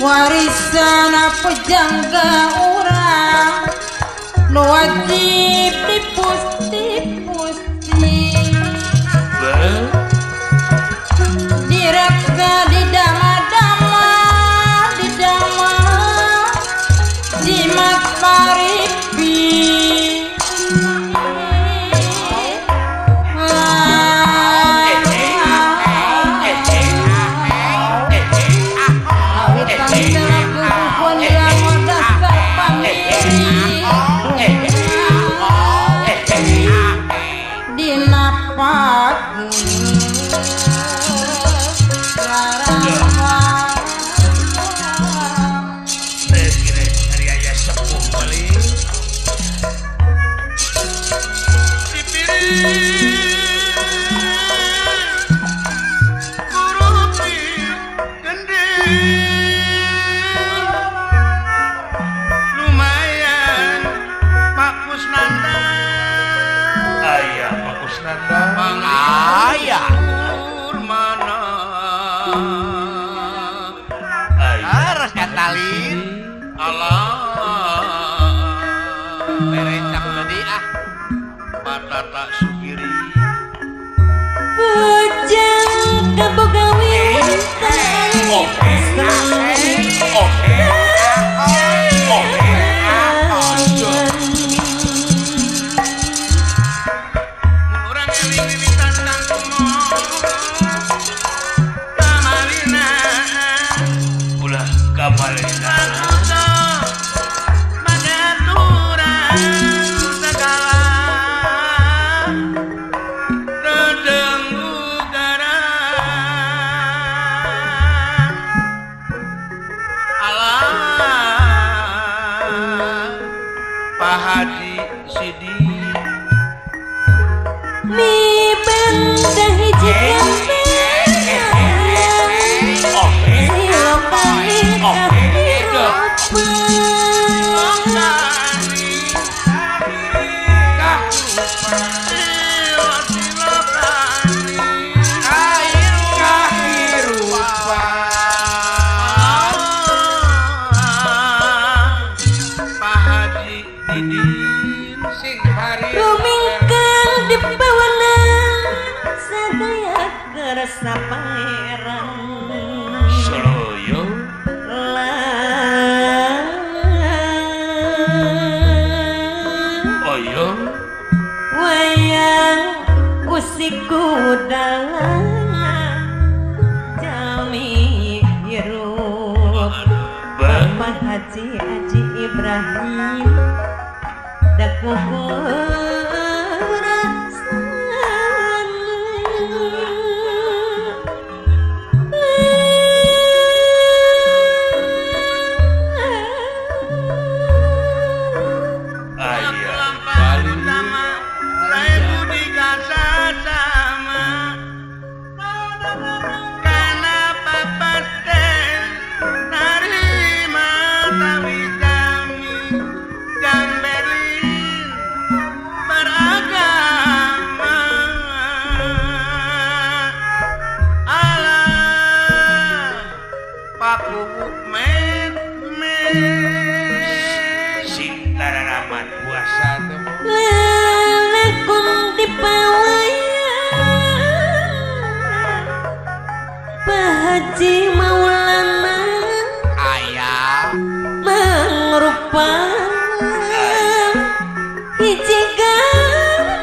Warisan apa jangka orang nu wajib dipusti direksa didama-dama jimat paripi Haji Ibrahim dak Karena papa narima tawisa rupang hiji gambaran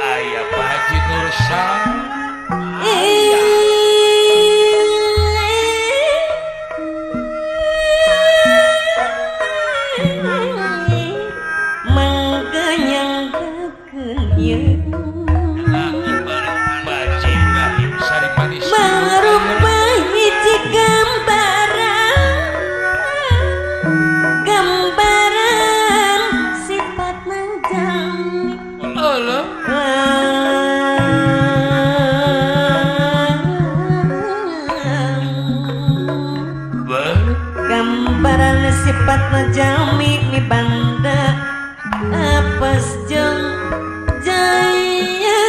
aya Pak Haji Nursan mengganyangkeun ieu Baji Ibrahim Sari Manis rupa hiji gambaran sifatna jami Allah gambaran sifatna jami ni banda apes jeung jaya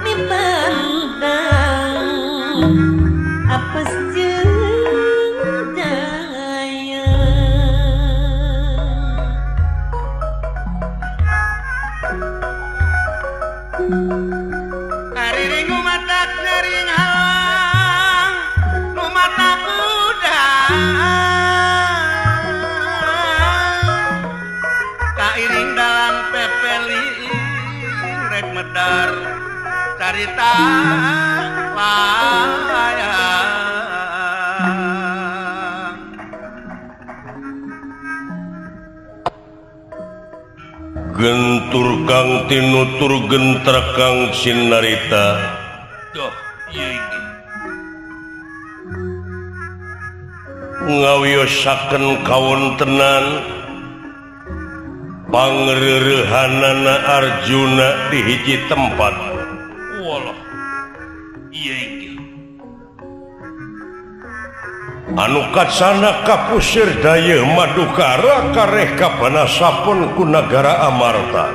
ni banda apes jeung jaya Ngariring umatak ngaring halang umatak udang kairing dalam pepeli rek medar carita layang gentur kang tinutur gentra kang sinarita doh ieu ngawiosaken kawontenan pangreurehanana Arjuna di hiji tempat walah ieu anu katsana kapusir daya Madukara kareh kapanasapun ku nagara Amarta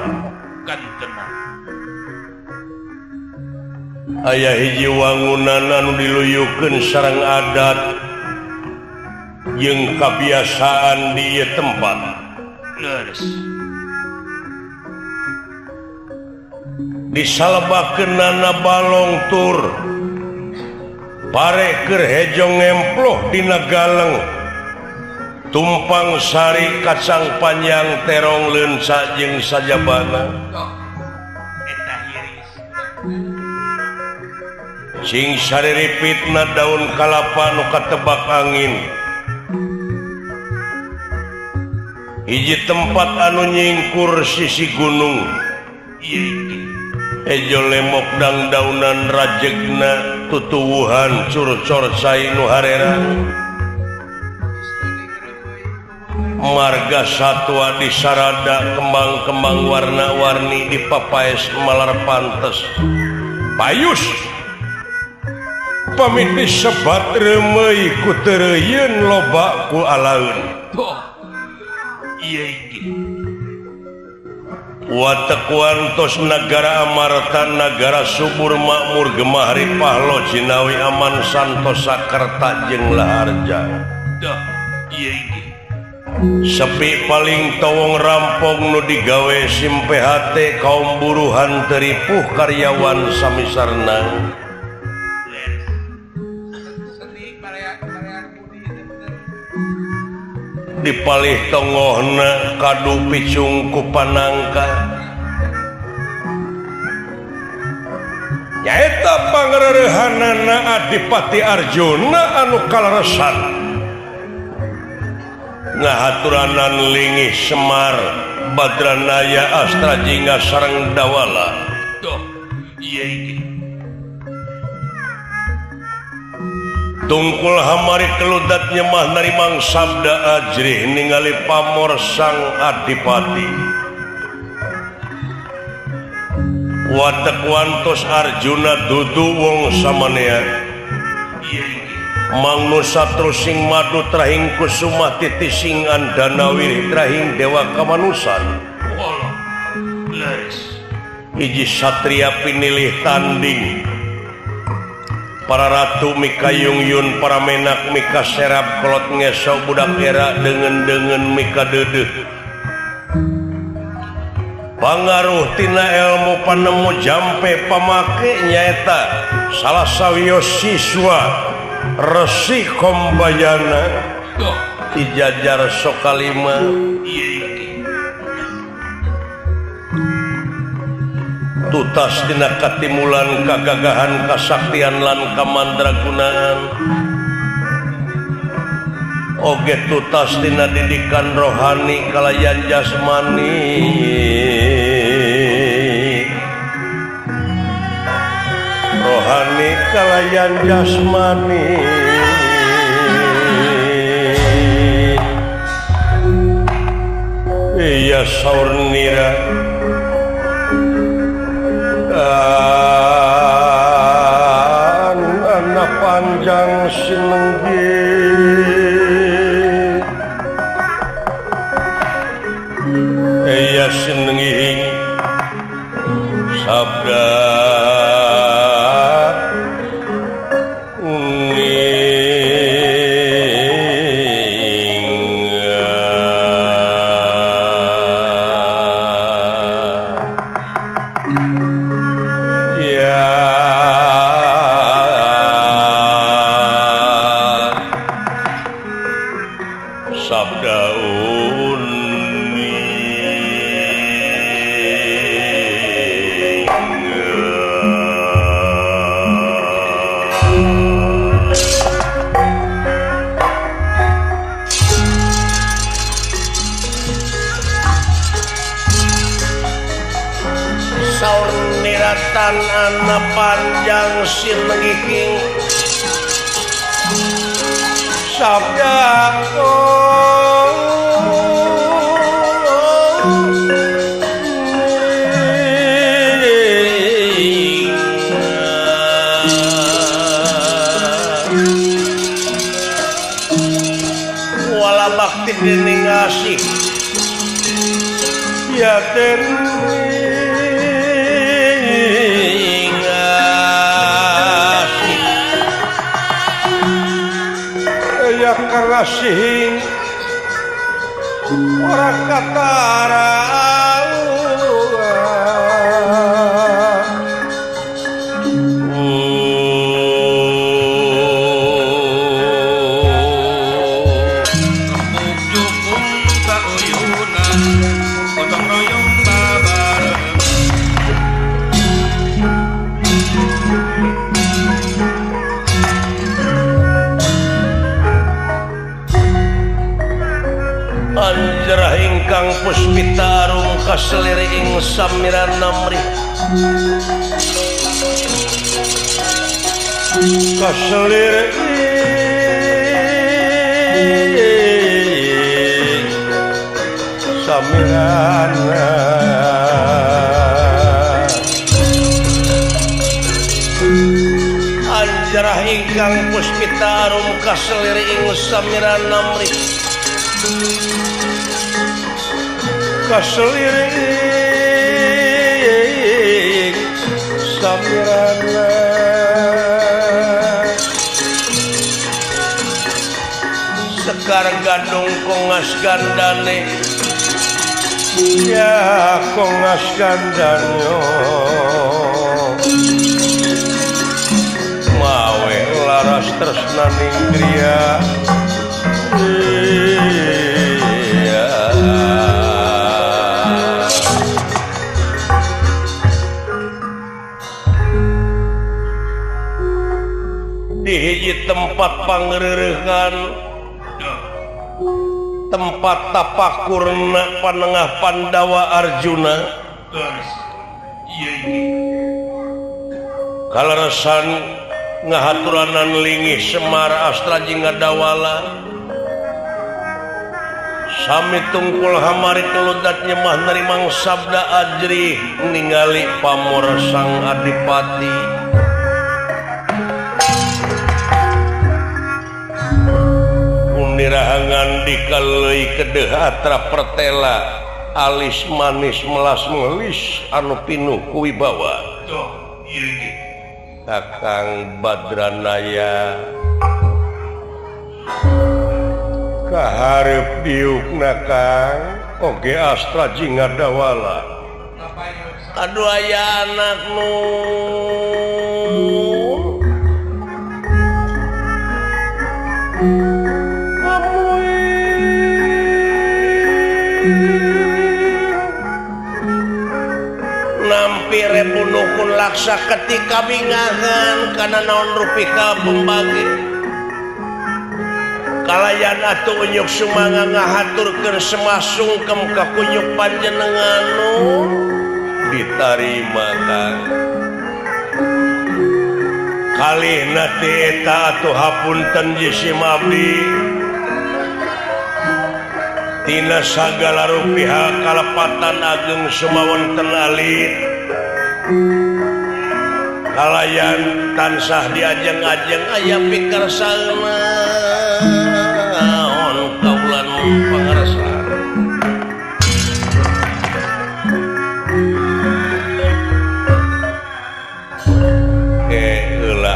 kan tenang aya hiji wangunan anu diluyukeun sareng adat jeung kabiasaan di ieu tempat leres disalebakeunana balong tur pare keur hejong ngemploh dina galeng tumpang sari kacang panjang terong leunsa jeung sajabana eta hiris sing sariripitna daun kalapa nu katebak angin hiji tempat anu nyingkur sisi gunung ejo lemok dangdaunan rajegna tutuwuhan curcor cai nu hareran marga satwa di sarada kembang-kembang warna-warni di papaes malar pantes payus pamiti sebat remei ku teureyeun loba ku alaeun iya watek wantos negara Amarta negara subur makmur gemahri pahlo Cinawi aman santosa kerta jeung laharja dah iya sepi paling towong rampong nu digawe simpe hate kaum buruhan teripuh karyawan samisarna dipalih tongohna kadu picung ku panangka nyaeta pangreurehanana Adipati Arjuna anu kaleresan ngahaturanan lingih Semar Badranaya Astra Jingga sareng Dawala doh iya tungkul hamari keludat nyemah narimang sabda ajrih ningali pamor sang Adipati watek wantos Arjuna dudu wong samanea mangnu satru sing madu trahing kusuma titising andanawi trahing dewa kamanusan hiji satria pinilih tanding para ratu mika yungyun para menak mika serap kolot ngeso budak era dengan mika dedeh pangaruh tina ilmu panemu jampe pamake nyaeta salah sawios siswa Resi Kombayana dijajar Sokalima tutas dina katimulan kagagahan kasaktian lan kamandragunaan oge tutas dina didikan rohani kalayan jasmani rohani kalayan jasmani iya saur nira anak panjang sinenggi iya sinenggi sabda anak panjang sinenging sabda wala bakti dening ngasih ya kasih orang katara anjrah ingkang puspitarung kaseliriing samiran namri kaseliriing samiran anjrah ingkang puspitarung kaseliriing samiran namri kaseliring samirana sekar gadung kongas gandane ya kongas gandanyo mawe laras tresnaning griya di hiji tempat pangreurehan tempat tapakurna panengah Pandawa Arjuna kaleresan ngahaturanan linggih Semar Astra Jinggadawala sami tungkul hamari keludat nyemah nerimang sabda ajri ningali pamor sang adipati nirahangan dikalui kedeh atra pertela alis manis melas melis anu pinuh kuwibawa Kakang Badranaya kaharep diukna Kang oge Astra Jinggadawala aduh aya anak nun laksa ketika bingangan karena naon rupika pembagi kalayan atuh unyuk sumanga ngahaturkeun semasungkem ka kunyuk panjenenganu ditarima Kang kalihna ti eta atuh hapunten jisim abdi tina sagala rupiah kalepatan ageng sumawonten alit kalayan tansah diajeng-ajeng aya pikersaeuna naon kaula nu pangarsan heula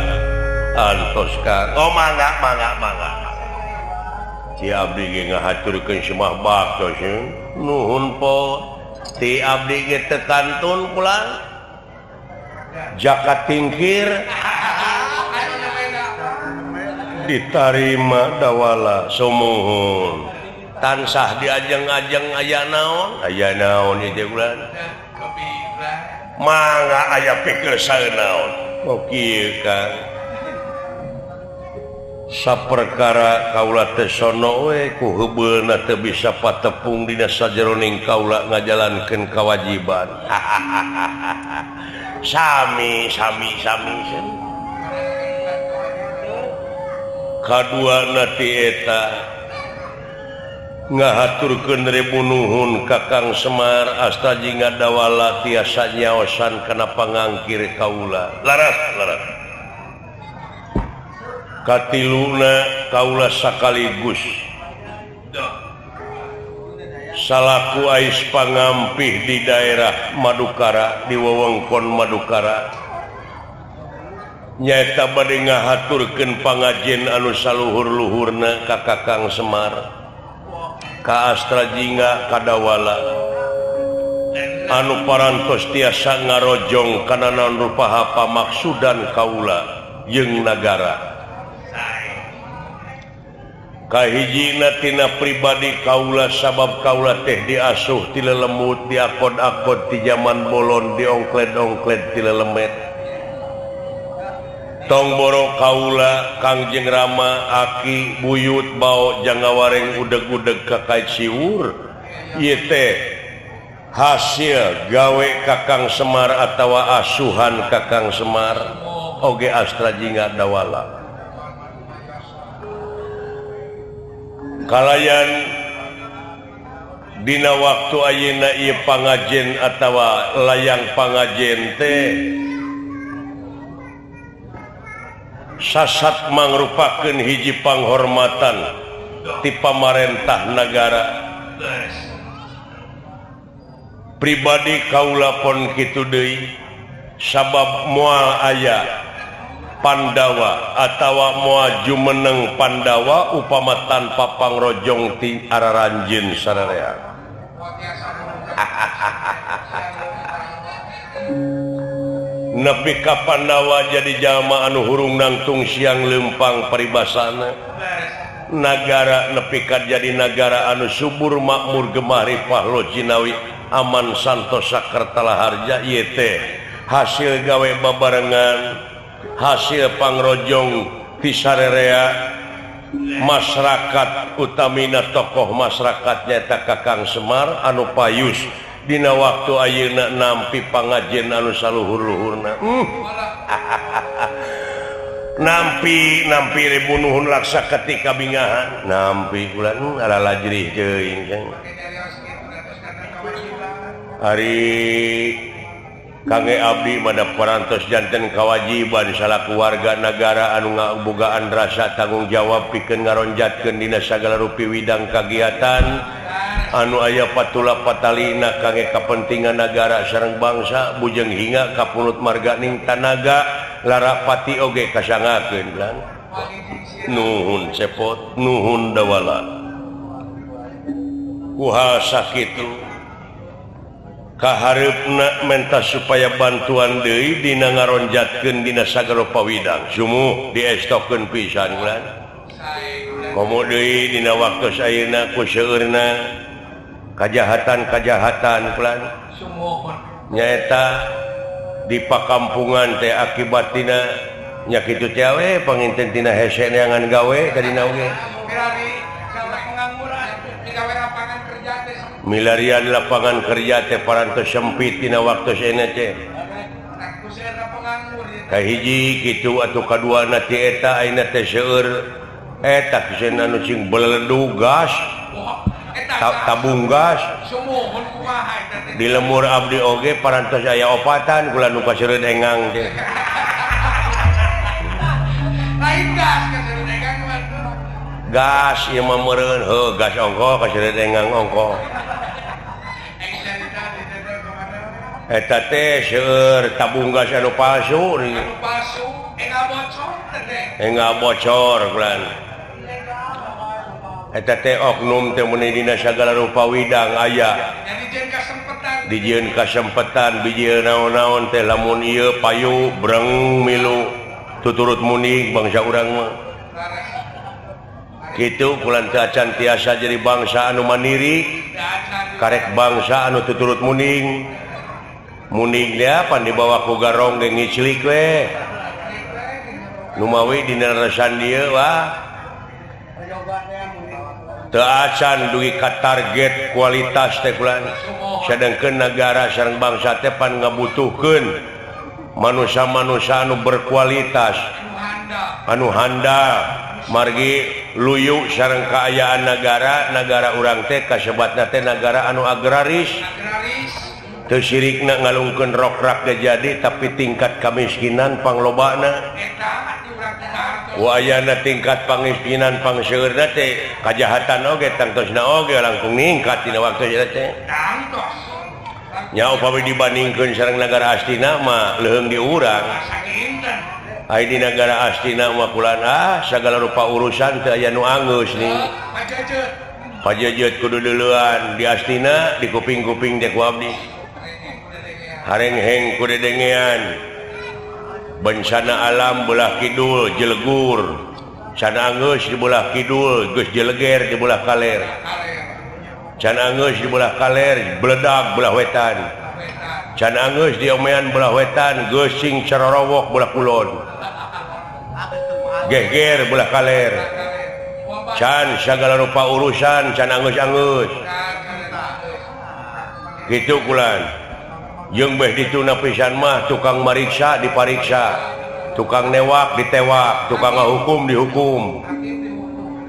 antos Kang oh mangga Ci abdi ge ngahaturkeun semah baktos nuhun po ti abdi ge teu kantun pulang jakat tingkir ditarima dawala sumuhun tansah diajeng-ajeng aya naon ieu bulan mangga aya pikir saeunaon oh kieu Kang saperkara kaula teh sono we ku heubeulna teu bisa patepung dina sajeroning kaula ngajalankeun kawajiban sami kaduana ti eta ngahaturkeun ribu nuhun ka Kang Semar asta jingga dawala tiasa nyaosan kana pangangkir kaula laras katiluna kaula sakaligus salaku ais pangampih di daerah Madukara di wewengkon Madukara nyaeta bade ngahaturkeun pangajen anu saluhur-luhurna ka Kakang Semar ka astra jingga kadawala anu parantos tiasa ngarojong kana naon rupaha pamaksudan kaula jeung nagara kahijina tina pribadi kaula sabab kaula teh diasuh ti lelemut diakod-akod ti zaman bolon diongkled-ongkled ti lelemet tong boro kaula Kangjeng Rama aki buyut bao jangawareng udeg-udeg kakait siwur ieu teh hasil gawe Kakang Semar atawa asuhan Kakang Semar oge astra jingga dawala kalayan dina waktu ayeuna ieu pangajen atawa layang pangajen teh sasat mangrupakeun hiji panghormatan ti pamarentah nagara pribadi kaula pon kitu deui sabab moal aya Pandawa atawa moal jumeneng Pandawa upama tanpa pangrojong ti araranjeun sararea nepi ka Pandawa jadi jalma anu hurung nangtung siang leumpang paribasana nagara nepi ka jadi nagara anu subur makmur gemah ripah lojinawi aman santosa kertalaharja ieu teh hasil gawe babarengan hasil pangrojong ti sararea masyarakat utamina tokoh masyarakat nyaeta Kakang Semar anu payus dina waktu ayeuna nampi pangajen anu saluhur-luhurna nampi ribu nuhun laksa ketika bingahan nampi bulan ala lajrih teuing hari kangge abdi mada parantos janten kawajiban salaku warga negara anu ngabogaan rasa tanggung jawab pikeun ngaronjatkeun dina sagala rupi widang kagiatan anu aya patula patalina kangge kapentingan negara sareng bangsa bujeng hingga kapunut marganing tanaga lara pati oge kasangakeun kan nuhun cepot nuhun dawala kuha sakitu kahareupna menta supaya bantuan deui dina ngaronjatkeun dina sagala pawidang sumuh diestokeun pisan ulan komo deui dina waktu ayeuna ku seueurna kajahatan ulan nyaeta di pakampungan teh akibatina nya kitu cewek panginten tina hese neangan gawe kadina oge milarian lapangan kerja teh parantos sempit tina waktu sena teh kahiji kitu atuh kaduana ti eta ayeuna teh seueur eta kusen anu cing beledu gas tabung gas di lemur abdi oge parantos aya opatan kula nu kaseureun engang teh lain gas kaseureun engang gas ieu mah meureun heuh gas ongko kaseureun engang ongko eta teh seueur tabung gas anu palsu enggak bocor kulan eta teh oknum teh mun dina sagala rupa widang aya dijieun kasempetan bijieun naon-naon teh lamun ieu payu breng milu tuturut muning bangsa urang mah kitu kulan teh acan tiasa jadi bangsa anu mandiri karek bangsa anu tuturut muning dia pan dibawa ku garong ge ngiclik we nu mawi dina resan dieu wah teu acan dugi ka target kualitas teh kulan sedengkeun negara sareng bangsa teh pan ngabutuhkeun manusia-manusia anu berkualitas anu handal margi luyu sareng kaayaan negara urang teh kasebatna teh negara anu agraris teu sirikna ngalungkeun rokrak jadi tapi tingkat kemiskinan panglobana wayana tingkat pangmiskinan pangseueurna teh kajahatan oge tangtosna oge langkung ningkat dina waktu eta teh nya upami dibandingkeun sareng negara astina mah leuheung di urang ai di negara astina mah kulan sagala rupa urusan teu aya nu anggeus nih pajejeut kudu deuleuan di astina di kuping-kuping teh ku abdi harengheng ku dedengean bencana alam belah kidul jelegur can anggeus di belah kidul geus jeleger di belah kaler can anggeus di belah kaler bledag belah wetan can anggeus di omean belah wetan geus sing carorowok belah kulon geger belah kaler can sagala rupa urusan can anggeus kitu kulan jeung beh dituna pisan mah tukang mariksa dipariksa tukang newak ditewak tukang ngahukum dihukum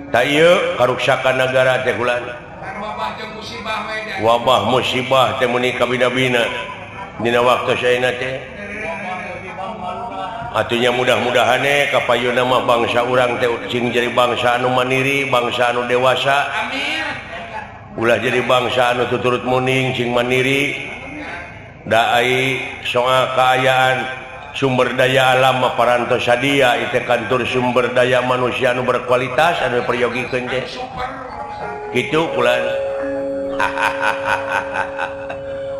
ta ieu karuksakan negara teh kulan wabah musibah teh muni kabina-bina dina waktu saeuna teh atunya mudah-mudahan kapayuna mah bangsa urang teh cing jadi bangsa anu mandiri bangsa anu dewasa ulah jadi bangsa anu tuturut muning cing mandiri da ai soal kaayaan sumber daya alam parantos sadia itu kantor sumber daya manusia anu berkualitas anu peryogiikeun teh kitu kulan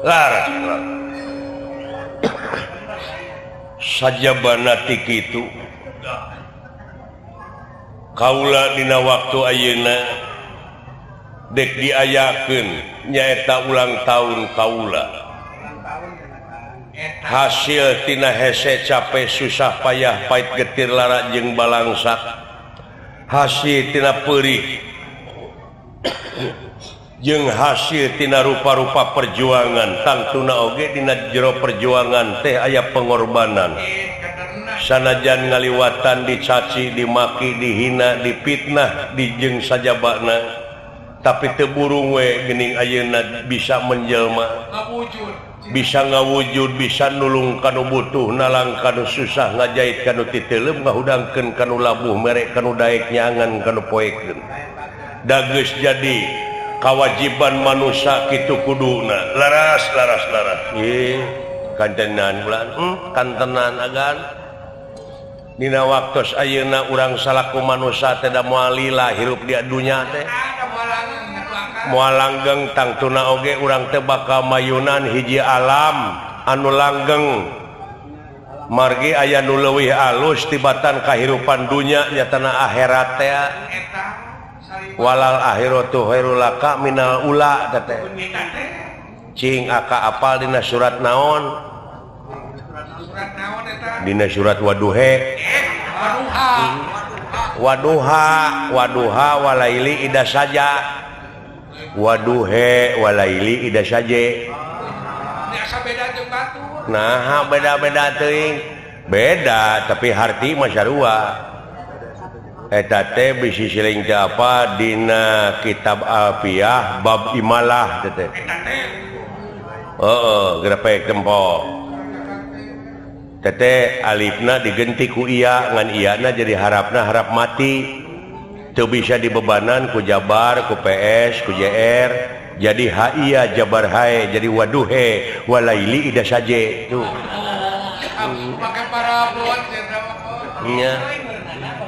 laras sajabana ti kitu kaula dina waktu ayeuna dek diayakeun nyaeta ulang tahun kaula hasil tina hese capek susah payah pait getir lara jeung balangsak hasil tina peurih jeung hasil tina rupa-rupa perjuangan tangtuna oge dina jero perjuangan teh aya pengorbanan sanajan ngaliwatan dicaci dimaki dihina dipitnah dijeng sajabana tapi teu burung we geuning ayeuna bisa menjelma bisa ngawujud bisa nulung kanu butuh nalang kanu susah ngajait kanu titeuleum ngahudangkeun kanu labuh merek kanu daek nyangan kanu poekeun da geus jadi kewajiban manusia kitu kuduna laras ieu kantenan bulan kantenan agan dina waktos ayeuna urang salaku manusia teh da moal lila hirup di dunya teh moal langgeng tangtuna oge urang teh bakal mayunan hiji alam anu langgeng margi aya nu leuwih alus tibatan kahirupan dunya nyatana akhirat teh walal akhiratu khairul laka minal ula teh cing aka apal dina surat naon dina surat Waduhe Waduha walaili ida saja Waduhe walaili ida saja nah beda-beda teuing beda tapi harti masarua eta teh bisi siling teh apa dina kitab Alfiyah bab imalah teh grepek tempo tete alifna digenti ku iya ngan iyana jadi harapna harap mati teu bisa dibebanan ku jabar ku PS ku JR jadi iya jabar hae jadi waduhe walaili ida saje tuh pakai parabon nya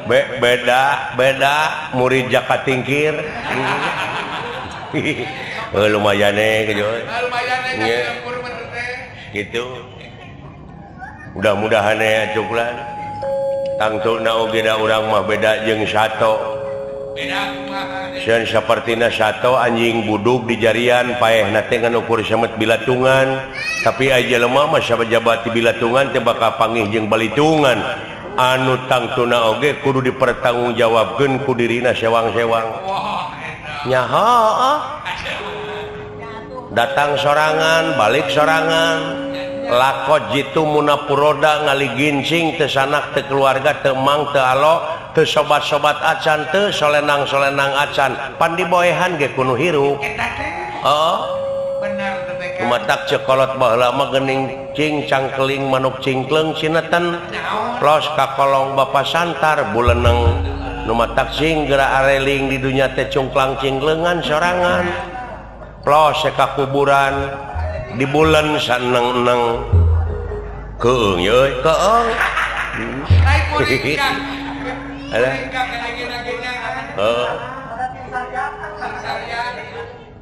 beda murid Jaka Tingkir lumayan gitu mudah-mudahan ya cuklan tangtuna oge da urang mah beda jeung sato sean sapertina sato anjing budug di jarian paehna teh ngan ukur samet bilatungan tapi aya jelema mah sajabat di bilatungan teh bakal panggih jeung balitungan anu tangtuna oge kudu dipertanggungjawabkeun ku dirina sewang-sewang nyaho datang sorangan balik sorangan lakot jitu munapuroda ngali gincing teu sanak teu keluarga teu mang teu alo teu sobat-sobat acan teu solenang-solenang acan pan diboehan ge kudu hirup bener kumatak cekolot baheula mah geuning cing cangkeling manuk cingkleng sineten plos ka kolong bapa santar buleuneng nu matak sing geura areling di dunya teh cungklang cingkleungan sorangan plos ka kuburan di bulan saneng-neng keung ye keung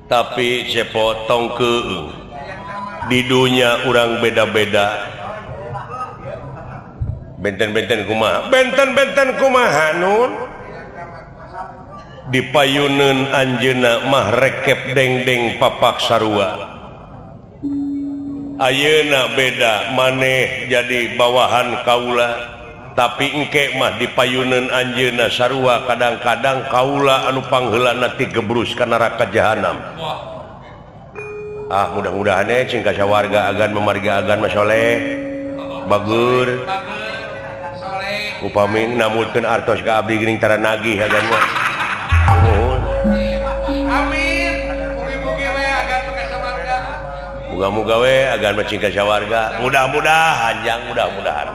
tapi cepotong keung di dunia urang beda-beda benten-benten kumaha nun dipayuneun anjeunna mah rekep dengdeng papak sarua ayeuna beda maneh jadi bawahan kaula tapi engke mah dipayuneun anjeunna sarua kadang-kadang kaula anu pangheulana ti gebrus ka neraka jahanam mudah-mudahan cing ka sawarga agan memarga agan masoleh bagur upami namutkeun artos ka abdi geuning tara nagih agan mah amin mugi-mugi we agan ka sawarga muga-muga we agan macing ka sawarga mudah-mudahan jang mudah-mudahan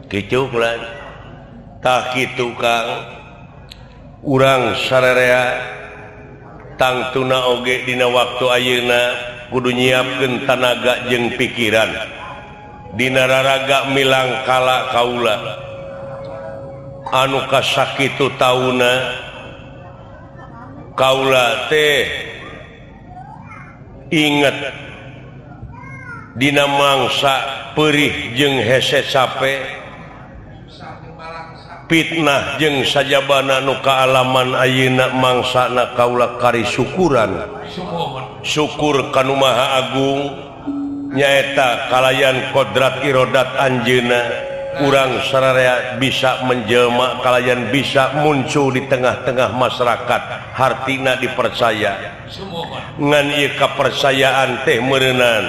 kitu kulan tah kitu Kang urang sararea tangtuna oge dina waktu ayeuna kudu nyiapkeun tanaga jeung pikiran dina raraga milang kala kaula anu kasakitu tauna kaula teh inget dina mangsa perih jeung hese capek fitnah jeung sajabana nu kaalaman ayeuna mangsana kaula kari syukuran syukur kanu Maha Agung nyaeta kalayan kodrat irodat anjeunna urang sararea bisa menjelma kalayan bisa muncul di tengah-tengah masyarakat hartina dipercaya ngan ieu kapercayaan teh meureunan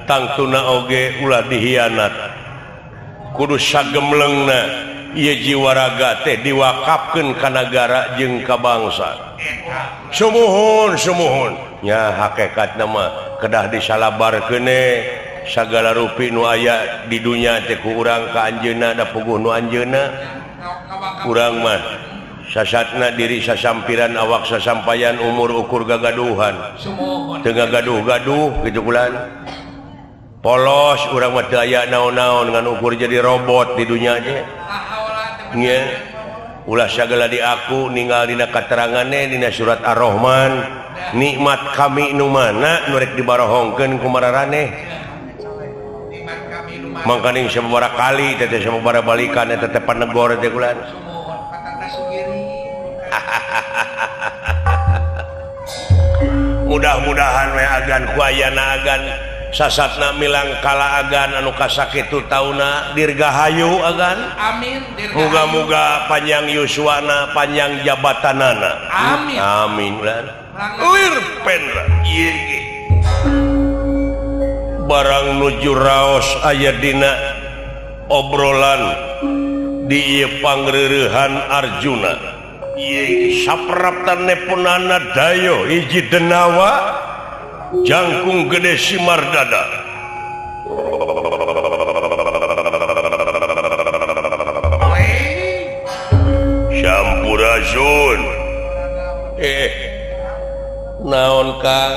tangtuna oge ulah dihianat kudu sagemleungna ieu jiwa raga teh diwakafkeun ka nagara jeung ka bangsa sumuhun nya hakikatna mah kedah disalabarkeun sagala rupi nu aya di dunya teh ku urang ka anjeunna da puguh nu anjeunna urang mah sasatna diri sasampiran awak sasampayan umur ukur gagaduhan teu gaduh-gaduh kitu kulan polos urang mah teu aya naon-naon ngan ukur jadi robot di dunya teh nya ulah sagala di aku ninggal dina kateranganna dina surat Ar-Rahman nikmat kami nu mana nu rek dibarohongkeun ku mararaneh mangkaning sababaraha kali teteh sababaraha balikan eta teh panegor teh kulan mudah-mudahan we agan ku ayana agan sasatna milang kalaagan anu kasakitu tauna dirgahayu agan amin muga-muga panjang yuswana panjang jabatanana amin amin lan lir pendra ieu barang nuju raos aya dina obrolan di ieu pangreurehan Arjuna ieu sapraptan nepunana dayo hiji denawa jangkung gede Simardada Sampurasun naon Kang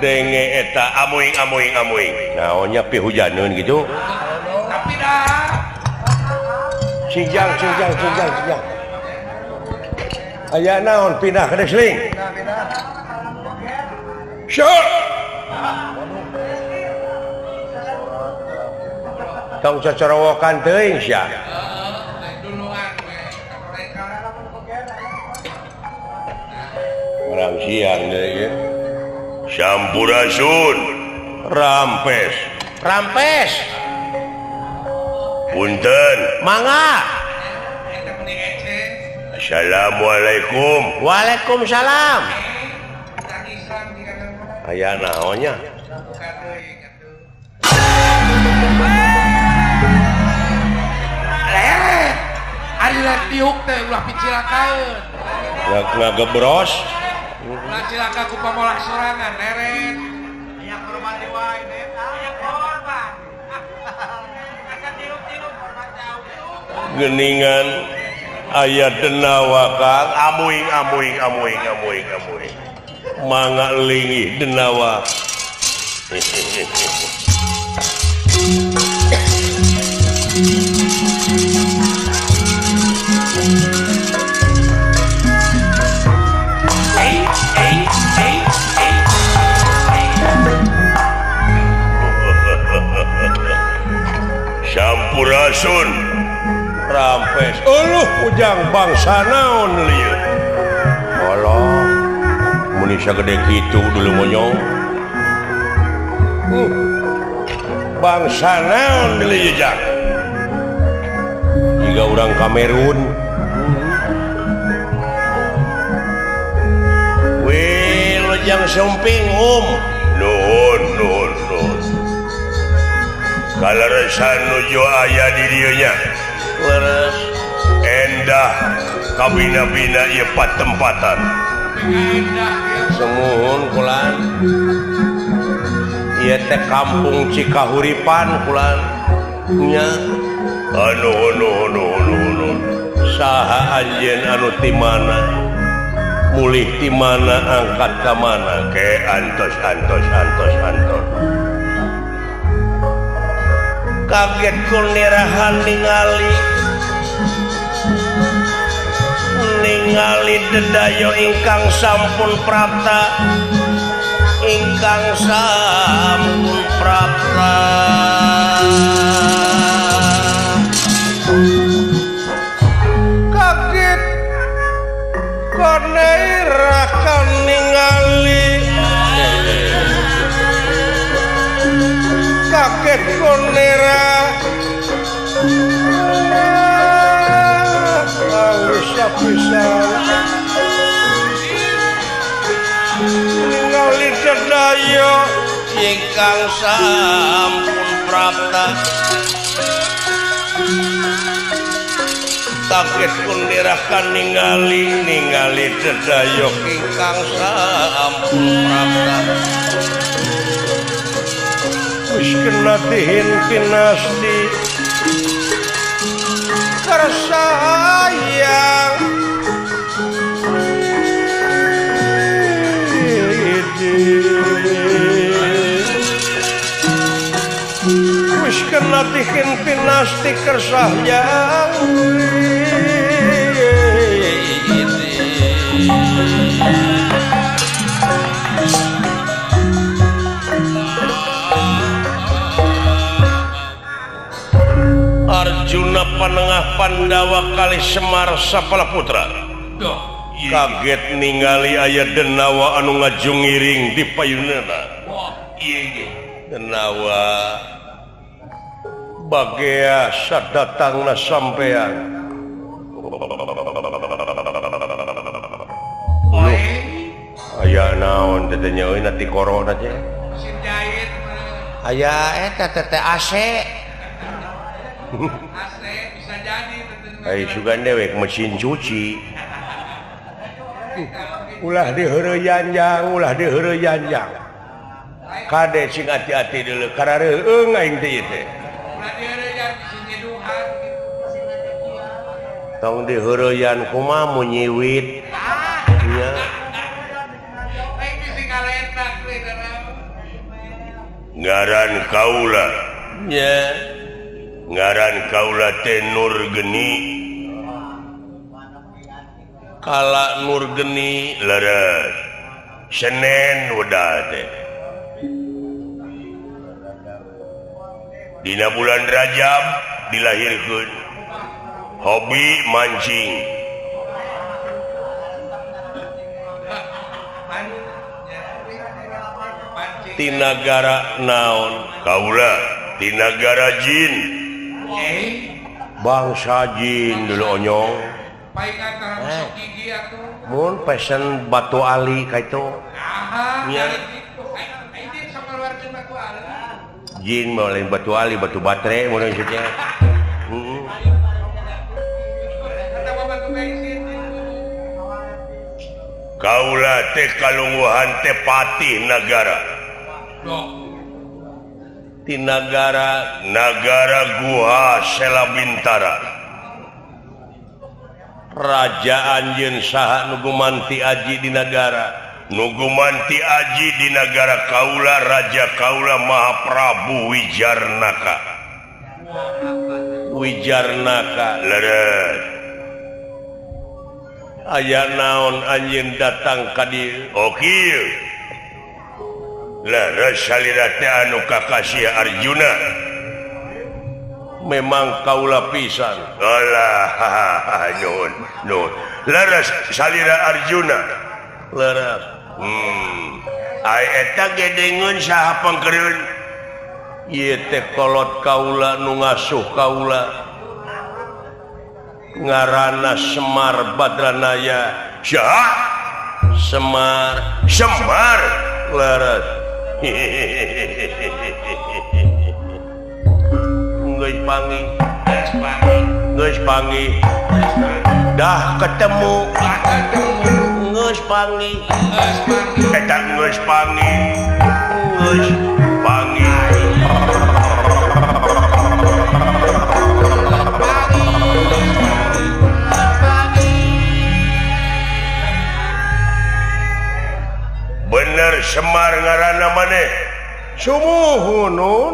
denge eta amuing naonnya pi hujaneun gitu tapi dah Cijang aya naon pindah ke desling syur tong cocorowokan teuing sia orang siang deui ge Sampurasun rampes punten mangga Assalamualaikum Waalaikumsalam aya naonnya leret ari tiuk teh ulah picilakaeun ngagebros ulah cilaka ku pamolak sorangan leret aya korban di wae aya korban geningan aya denawa Kang amuing mangga linggih denawa Sampurasun rampes ujang bangsa naon lieu Allah mun sagede kitu dulu monyong bangsa naon lieu jang jiga urang Kamerun we lojang sumping nuhun kaleresan nuju aya di dieu nya leres endah kabina-bina ieu patempatan semuhun kulan ieu teh kampung Cikahuripan kulan nya anu saha anjeun anu ti mana mulih ti mana angkat ka mana ke antos kaget kunirahan ningali dedayo ingkang sampun prapta kaget kunirahan ningali kaget kunira pisan ningali dedayo ingkang sampun prapta kaget kunirakan ningali dedayo ingkang sampun prapta wis kena dihin pinasti karsayang wis kena dihin pinasti karsayang Arjuna panengah Pandawa kali Semar Sapala Putra kaget ningali aya denawa anu ngajungiring di payunana. Denawa bagea sadatangna sampean. Aya naon tetenya euy nanti corona teh. Mesin jahit. Aya eta teh AC. AC bisa jadi tetenya. Ai sugan dewek mesin cuci. Ulah diheureuyang, ulah diheureuyang. Kade sing hati-hati deuleu karareueung aing teh ieu teh. Ulah diheureuyang mesin nyeduhan. Tong diheureuyang kumaha mun nyiwit. Nya. Aing bisi kaletak we darah. Ngaran kaula. Nya. Ngaran kaula teh Nurgeni. Kala Nurgeni leres. Senen udah teh. Dina bulan Rajab dilahirkeun. Hobi mancing. Ti nagara naon? Kaula ti nagara jin. Bangsa jin dulu onyong. Paingan karang sok gigi atuh. Mun pesen batu ali kaitu. Aha. Nya. Aing jin sakeluarkeun batu ali. Jin mah lain batu ali, batu batre mun ieu teh. Kata batu bensin. Kaula teh kalungguhan teh patih nagara. Ti nagara Guha Sela Bintara. Raja anjeun saha nu gumanti aji di nagara. Nu gumanti aji di nagara kaula Raja kaula Mahaprabu Wijarnaka. Wijarnaka leres. Aya naon anjeun datang ka dieu? Oh kieu. Leres salira teh anu kakasih Arjuna. Memang kaula pisan. Alah nun. Leres salira Arjuna. Leres. Ai eta gedengeun saha pangkereun? Ieu teh kolot kaula nu ngasuh kaula. Ngaranna Semar Badranaya. Saha? Semar. Leres. Geus panggih. Dah ketemu. Geus panggih. Eta geus panggih. Bener Semar ngaranna maneh. Sumuhun nun.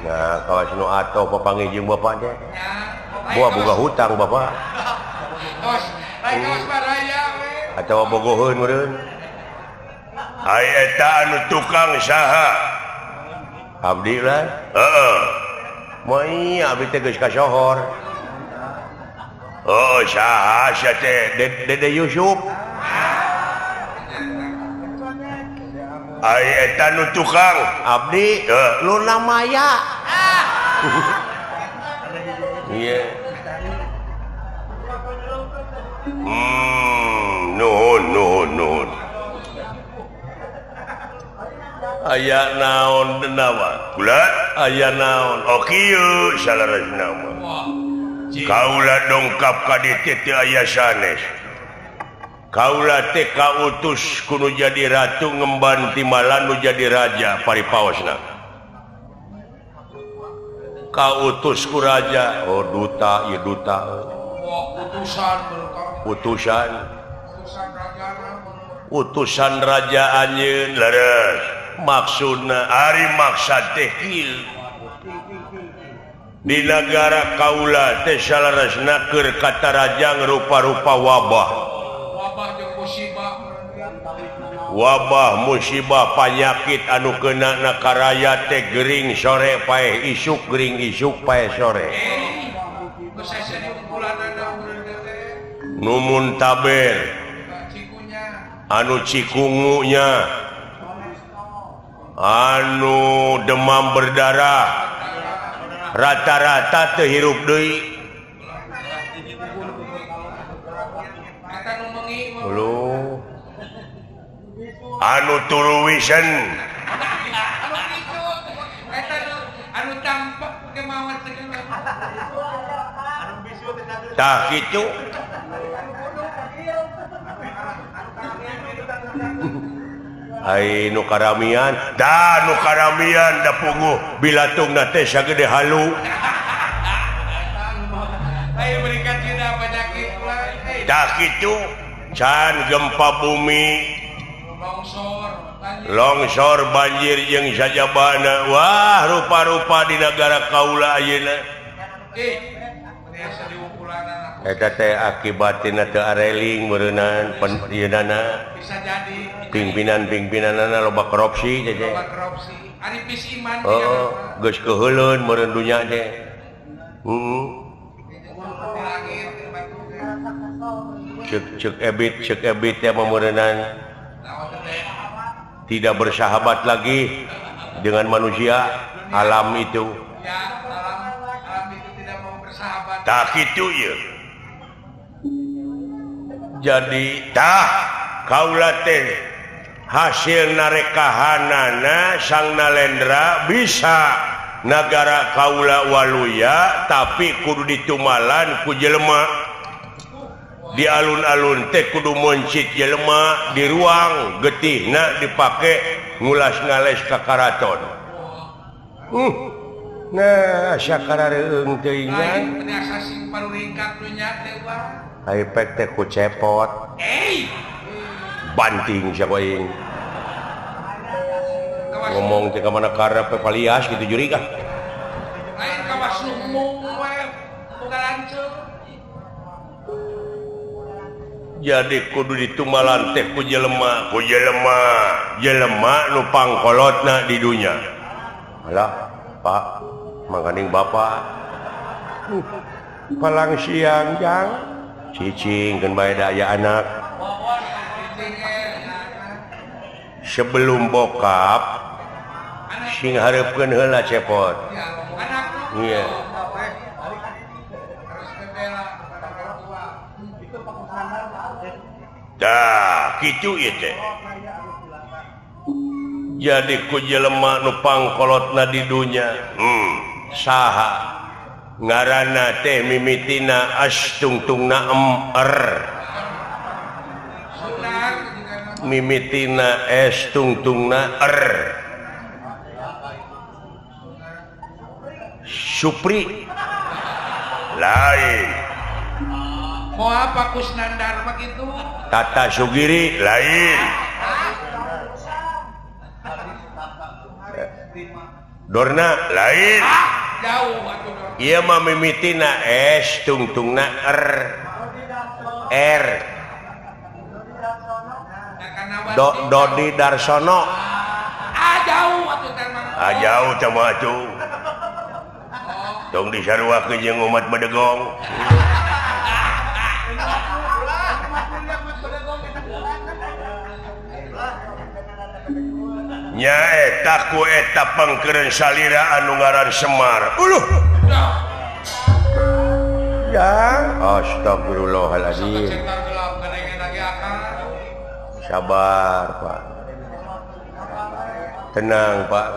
Nah, kawas nu ato papanggih jeung bapak teh. Boa boga hutang bapak. Lain kawas baraya we. Atawa bogoheun meureun. Ai eta anu tukang saha? Abdi lah. Heeh. Moal abdi teh geus kasohor. Oh, saha sia teh? Dede Yusuf. Ai eta nu tukang abdi Luna Maya. Iya. Nuhun. Aya naon denawa? Kula aya naon? Oh kieu salarasna mah. Kaula dongkap ka dieu teh aya sanes. Kaula teh kautus kudu jadi ratu ngemban timbalan nu jadi raja paripaosna. Kautus ku raja, oh duta, ieu duta. Utusan raja anjeun leres. Maksudna ari maksad teh kieu. Di negara kaula teh salarasna keur kata raja ngrupa-rupa wabah. Wabah musibah panyakit anu kena nakaraya teh gering sore paeh isuk gering isuk paeh sore. numun taber cikunya anu cikungunya anu demam berdarah rata-rata teu hirup deui eta nu mengi lu anu tuluwisen anu kitu eta anu tampak kemawat segala tah kitu ai nu karamian da nu karamian da punguh bilatungna teh sagede halu ayo berikan kita penyakit ulah tah kitu can gempa bumi longsor banjir jeung sajabana wah rupa-rupa di negara kaula ayeuna biasa diukulan eta teh akibatina teu areling meureunana penyeunana bisa jadi pimpinan-pimpinanana loba korupsi teh korupsi ari pis iman geus keheuleuun meureun dunya teh cek ebit teh mameureunana tidak bersahabat lagi dengan manusia alam itu ya alam itu tidak mau bersahabat tak itu ya jadi tah kaula teh hasil narekahanana sang nalendra bisa negara kaula waluya tapi kudu ditumalan ku jelema di alun-alun teh kudu mencit jelema di ruang getihna dipake ngulas ngales ka karaton nah sakarareung teuing lain penasa sing paruringkak dunya teh wah ai pek teh ku cepot banting sia aing ngomong teh ka mana karep palias gitu juri kah lain kawas lumung we boga lanceuk jadi kudu ditumalan teh ku jelema nu pangkolotna di dunya alah pak mangkaning bapak palang siang jang cicing keun bae da aya anak sebelum bokap sing hareupeun heula cepot anak iya harus membela kepada orang tua dah kitu ieu teh jadi ku jelema nu pangkolotna di dunya saha ngaranna teh mimitina astungtungna mimitina estungtungna Supri lain mau apa Kusnandar mah gitu Tata Sugiri lain Dorna lain jauh atuh Dor ieu mah mimitina S tungtungna R Dodi Darsono jauh atuh teh mah jauh teh mah atuh tong disaruakeun jeung umat Bedegong nya eta ku eta pangkeureun salira anu ngaran Semar uluh ya astagfirullahaladzim sabar Pak tenang Pak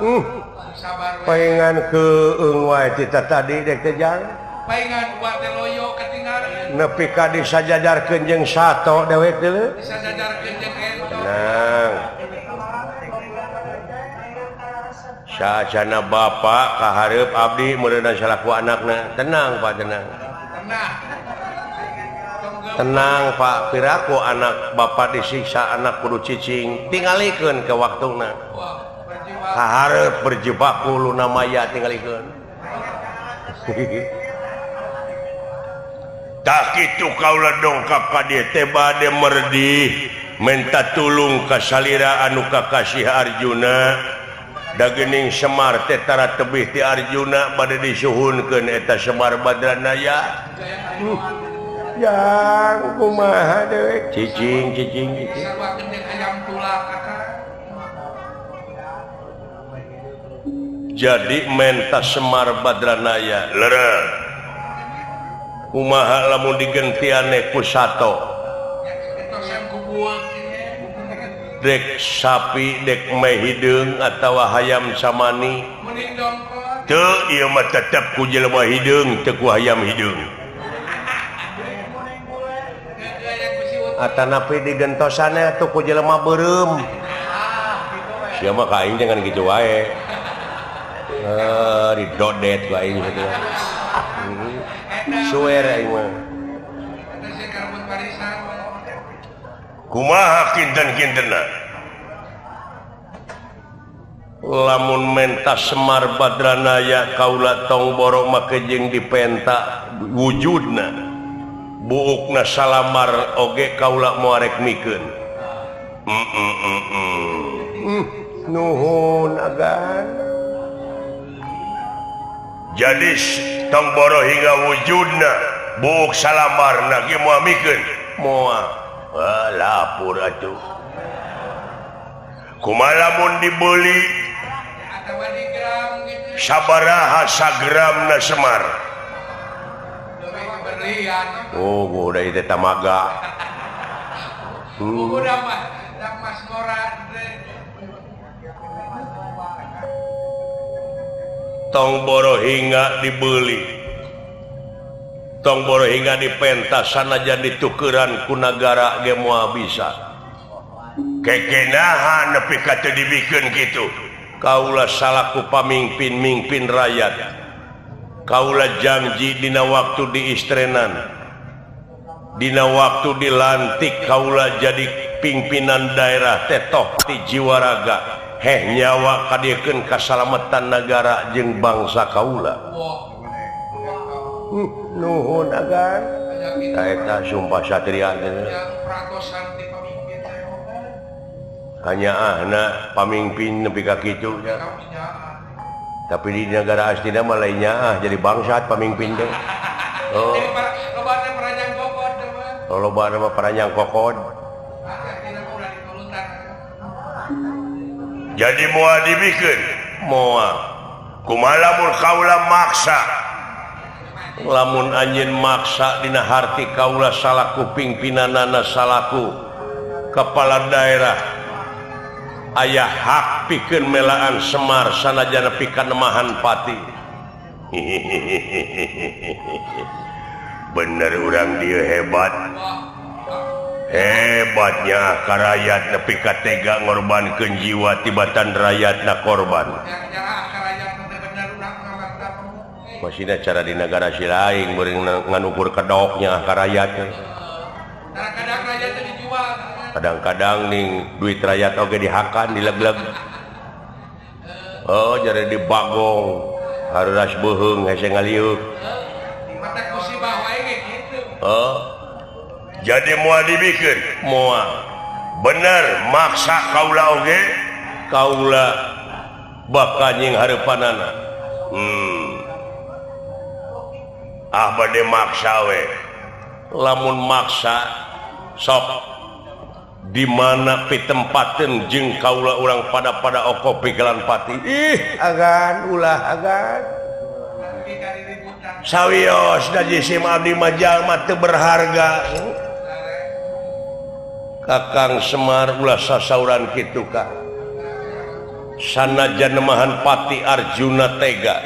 paingan keung wae kita tadi dek tejang paingan buat loyo ketinggalan nepi ka disajadarkeun jeung sato dewek deuleu disajadarkeun jeung ento tenang sajana bapak kahareup abdi meureunna salaku anakna tenang Pak tenang Pak piraku anak bapak disiksa anak kudu cicing tingalikeun ke waktuna kahareup berjibaku luna maya tingalikeun tak kitu kaula dongkap ka dieu teh bade merdi minta tulung ka salira anu kakasih Arjuna da geuning Semar teh tara tebih ti Arjuna bade disuhunkeun eta Semar Badranaya yang kumaha dewe cicing sarwakeun jeung ayam tulak kata. jadi menta Semar Badranaya leureuh kumaha lamun digentiane ku sato Entosan kubueun dek sapi dek meh hideung atawa hayam samani mending dongkot. teu ieu mah tetep ku jelema hideung teu ku hayam hideung atanapi digentosannya tuh ku jelema beureum sia mah ka aing jangan gitu wae didodet ku aing gitu suwer aing mah kumaha kinten-kintenna lamun menta Semar Badranaya kaula tong boro make jeung dipenta wujudna buukna salamar oge kaula moarek mikeun nuhun agan jadi tong boro hingga wujudna buuk salamarna ge moal mikeun moal lapur atuh kumaha lamun dibeli atawa di gram gitu. sabaraha sagramna Semar Berlian. oh udah itu tamaga Udah mah, Mas Ngora. tong boro hingga dibeli tong boro hingga dipentas sanajan ditukeran ku nagara ge moal bisa kekenahan nepi ka teu dibikeun kitu kaula salaku pamimpin rakyat kaula janji dina waktu diistrenan dina waktu dilantik kaula jadi pimpinan daerah tetoh ti jiwa raga heh nyawa kadiekeun kasalamatan negara jeung bangsa kaula nuhun agan eta sumpah satria hanya ahna pamimpin nepi ka kitu tapi di negara astina mah lain nyaah jadi bangsat pamimpin teh oh Lobana peranjang kokod mah. Lobana mah peranjang kokod jadi moal dibikeun moal kumaha lamun kaula maksa lamun anjeun maksa dina harti kaula salaku pimpinanana salaku kepala daerah aya hak pikeun melaan Semar sanajan nepi ka nemahan pati bener urang dieu hebatnya ka rakyat nepi ka tega ngorbankeun jiwa tibatan rakyatna korban masihna cara di negara si lain beureung nganukur kedoknya ka rakyat kadang-kadang rakyat dijual kadang-kadang ning duit rakyat oge dihakan dilegleg oh jadi dibagong haruras beuheung hese ngaliuk mata kusibah wae gitu oh jadi moal dibikeun moal bener maksa kaula oge kaula bakal nying hareupanana bade maksa we lamun maksa sok di mana pitempaten jeung kaula urang pada oko pigelan pati agan ulah agan sawios da jisim abdi mah jalma teu berharga Kakang Semar ulah sasauran kitu ka sanajan nemahan pati Arjuna tega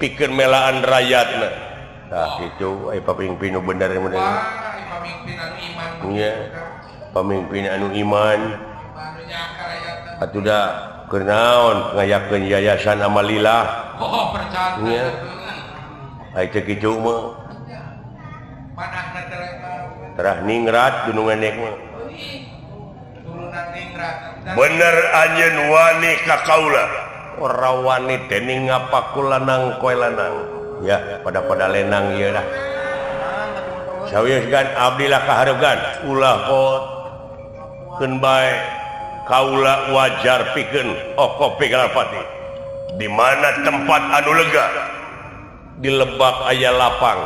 pikeun melaan rakyatna tah kitu aya pamimpin nu bener pamimpin anu iman nya pamimpin anu iman atuh da keur naon ngayakeun yayasan Amalillah oh percaya nya aya teh kitu mah panahna terah ningrat gunung enek mah turunan ningrat bener anjeun wani ka kaula ora wani teh ning ngapaku lanang koe lanang ya pada lenang ieu dah sawios gan abdi lah kahareugan ulah pot keun bae kaula wajar pikeun oko pigelan pati di mana tempat anu lega di Lebak aya lapang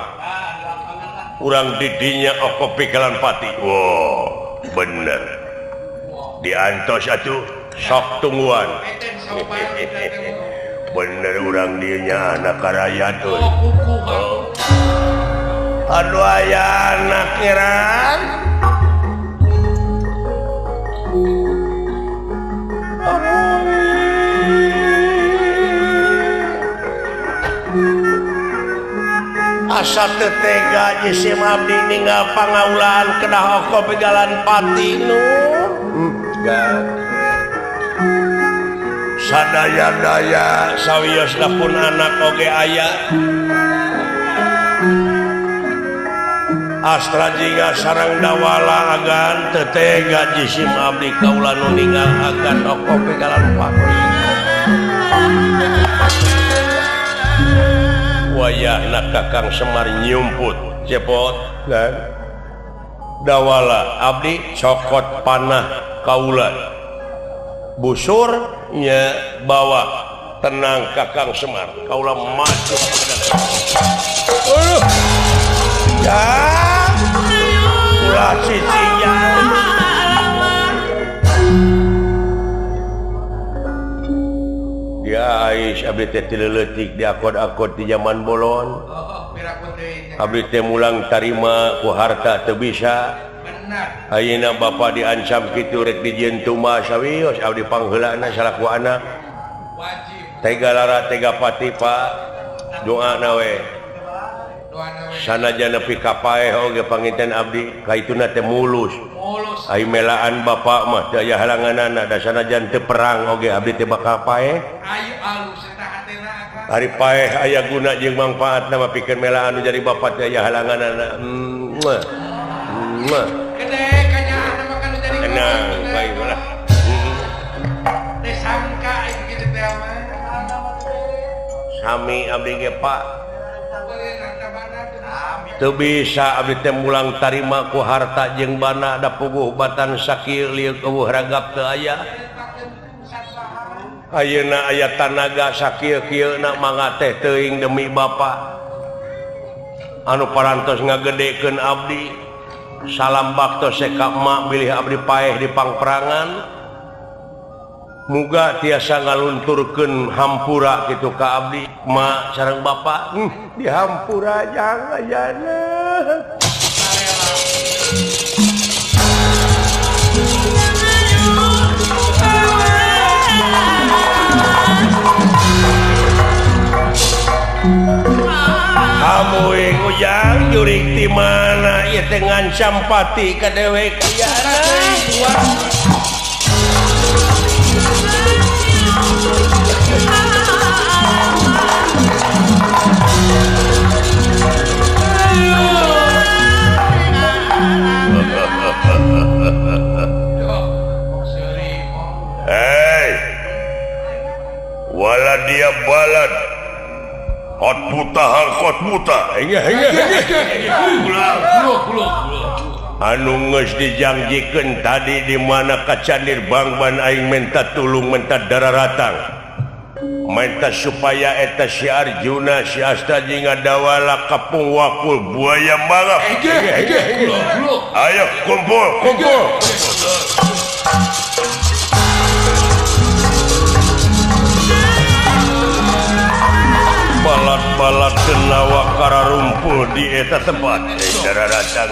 urang didinya oko pikelan pati. Wow, bener. Diantos atuh sok tungguan. Bener urang dinya anak karayat tuh. Aduh aya anak kiran. Asa tetega jisim abdi ninggal pangaulaan kedah oko pegalan pati nu sadaya-daya sawiosna pun anak oge aya astra jingga sareng dawala agan tetega jisim abdi kaula nu ninggal agan oko pegalan pati wayahna Kakang Semar nyumput cepot kan dawala abdi cokot panah kaula busur nya bawa tenang Kakang Semar kaula maju ya ulah cicinya ya ais abdi teh tileutik di akod-akod di zaman bolon. Abdi teh mulang tarima ku harta teu bisa. Benar. Ayeuna bapa diancam kitu rek dijieun tuma sawios abdi pangheulana salaku anak. Wajib. Tega lara tega pati Pak. Doana we. Sanajan nepi ka paeh oge panginten abdi kaituna teh mulus. Ai melaan bapak mah teu aya halanganana da sanajan teu perang oge abdi teh bakal paeh. Ayo alus eta hatena akang. Ari paeh aya guna jeung mangpaatna mah pikeun melaan nu jadi bapak teh aya halanganana. Gede kanyaana mah kan jadi tenang bae ulah. Teh sangka kitu teh mah. Sami abdi ge Pak. Teu bisa abdi teh mulang tarima ku harta jeung bana da puguh batan sakieu lieu eueuh ragap teu aya. Ayeuna aya tanaga sakieu-kieuna mangga teh teuing demi bapa. Anu parantos ngagedekeun abdi. Salam baktos ka emak bilih abdi paeh di pangperangan. Muga tiasa ngalunturkeun hampura kitu ka abdi mak sareng bapa di hampura jang ayana kamu yang ujang jurik di mana ieu teh ngancam pati ka dewek iana Hei wala dia balad hot buta anu geus dijangjikeun tadi di mana kacandir bangban aing minta tulung minta dararatang minta supaya eta si Arjuna si Astajinga dawala kapung wakul buaya malah ayo kumpul balat-balat tenawa kararumpul di eta tempat dararatang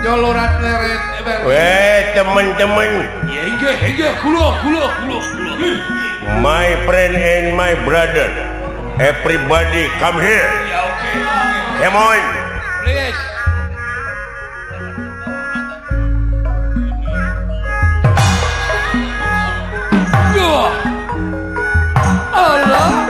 Jolorat leret teman-teman my friend and my brother everybody come here come on please Allah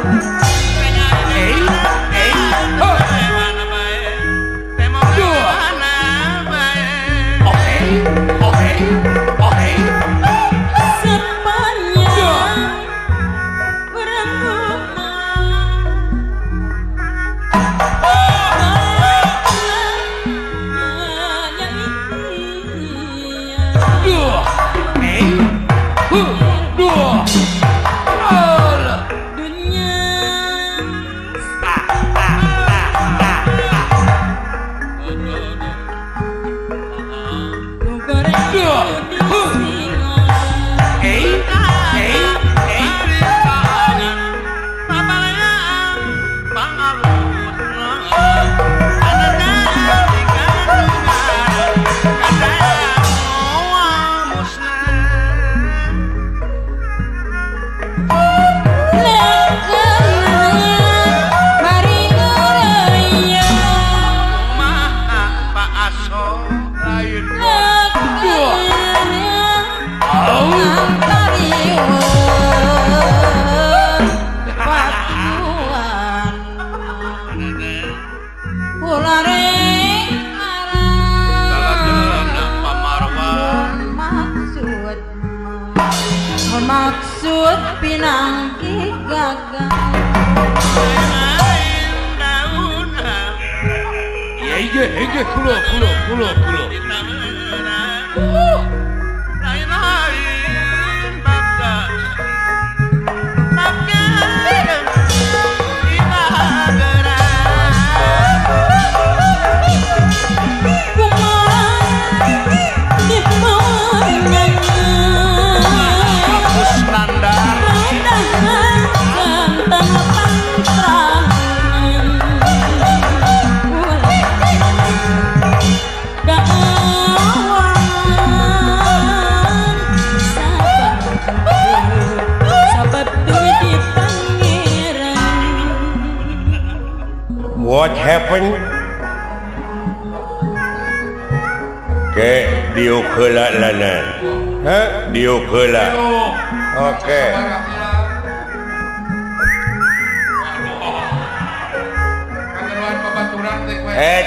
pinangki gagal. Iya, kulo. What happened? Ke diuk heula lanan. Hah? Diuk heula. Oke.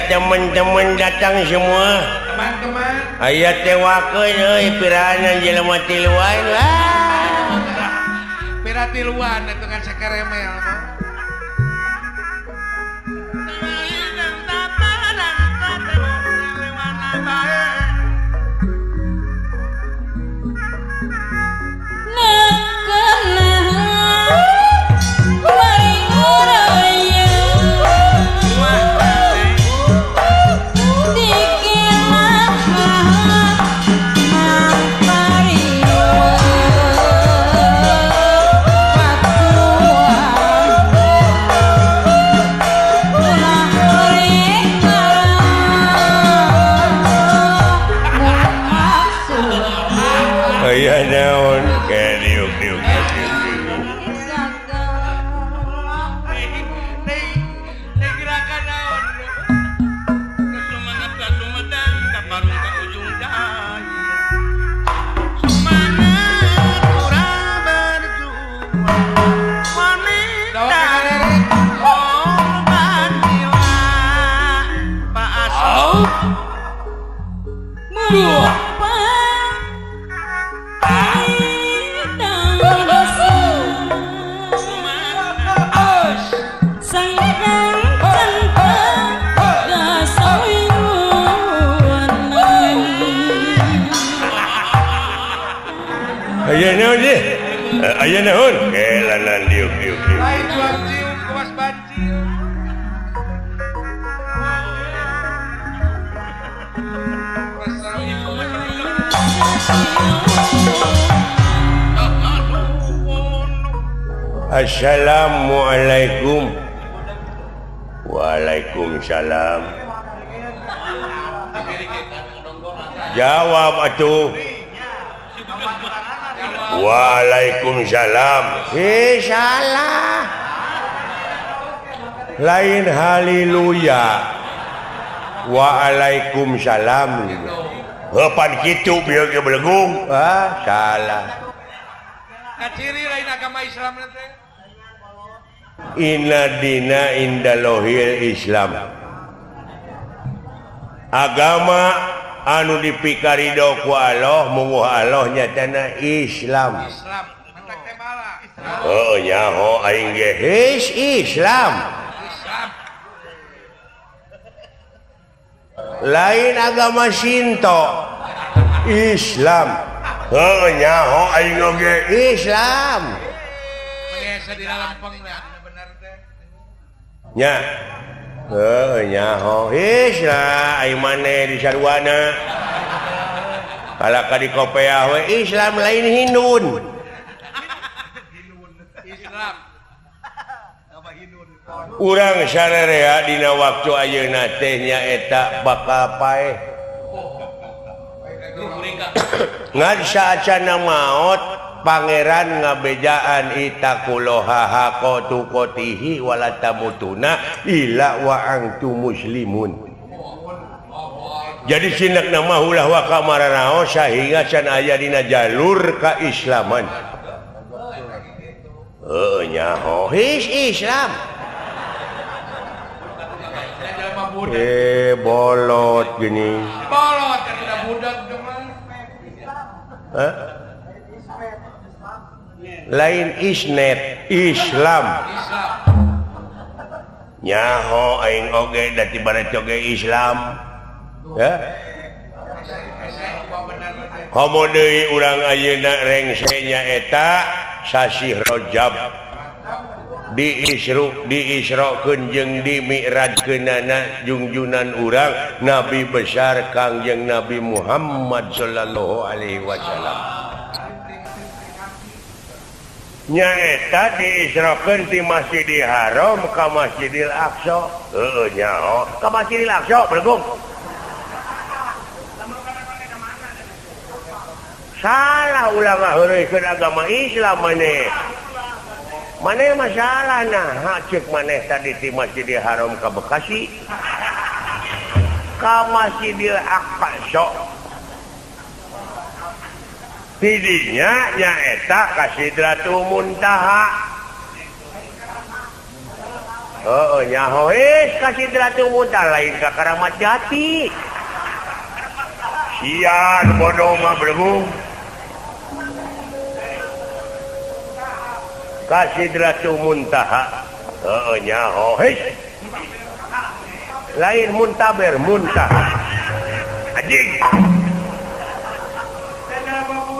Teman-teman datang semua. Teman-teman. Aya teh wakeun euy pirana jelema tiluan lah. Pira tiluan itu kan sakaremel. Aya naon? Lanan diuk. Lain jual cium, kuas bancil. Assalamualaikum. Waalaikumsalam. Jawab atuh. Waalaikumsalam. Salah. Lain haleluya. Waalaikumsalam. Hepan kitu bieu ge belegung. Salah. Kaciri lain agama Islam nanti. Inna dina indalohil Islam. Agama anu dipikarido ku Allah munguh Allah nyatana Islam. Islam. Mentak teh malah. Oh nyaho aing ge Islam. Islam. Lain agama Shinto. Islam. Oh nyaho aing ge Islam. Mengesa di dalam penglah bener teh. Nya. Nyaho Islam aing maneh di sarwana. Kalaka di kopeah we Islam lain Hindun. Islam. Urang sararea dina waktu ayeuna teh nyaeta bakal paeh. Ngan saacana maot pangeran ngabejaan itakuloha hakotukotihi walatamutuna illa wa antum muslimun. Jadi sinak nama ulah wa kamaranaos sehingga can aya dina jalur kaislaman. Nyaho Islam. Bolot gini. Bolot kan udah budak cuman. lain isnet Islam nyaho aing oge da tibaraha oge Islam ya homo deui urang ayeuna rengse nyaeta sasi Rajab diisrokeun jeung dimi'rajkeunana junjunan urang Nabi besar Kangjeng Nabi Muhammad sallallahu alaihi wasallam nyaeta diisrokeun ti Masjidil Haram ka Masjidil Aqsa heuh nyaho ka Masjidil Aqsa Bregong salah ulah ngaheureuykeun agama Islam maneh masalah nah cek maneh tadi di Masjidil Haram ka Bekasi ka Masjidil Aqsa tidinya nyaeta ka Sidratul Muntaha heuh nyaho ka Sidratul Muntaha lain ka Karamat Jati sian bodoh mah Bregong ka Sidratul Muntaha nyaho lain muntaber muntaha anjing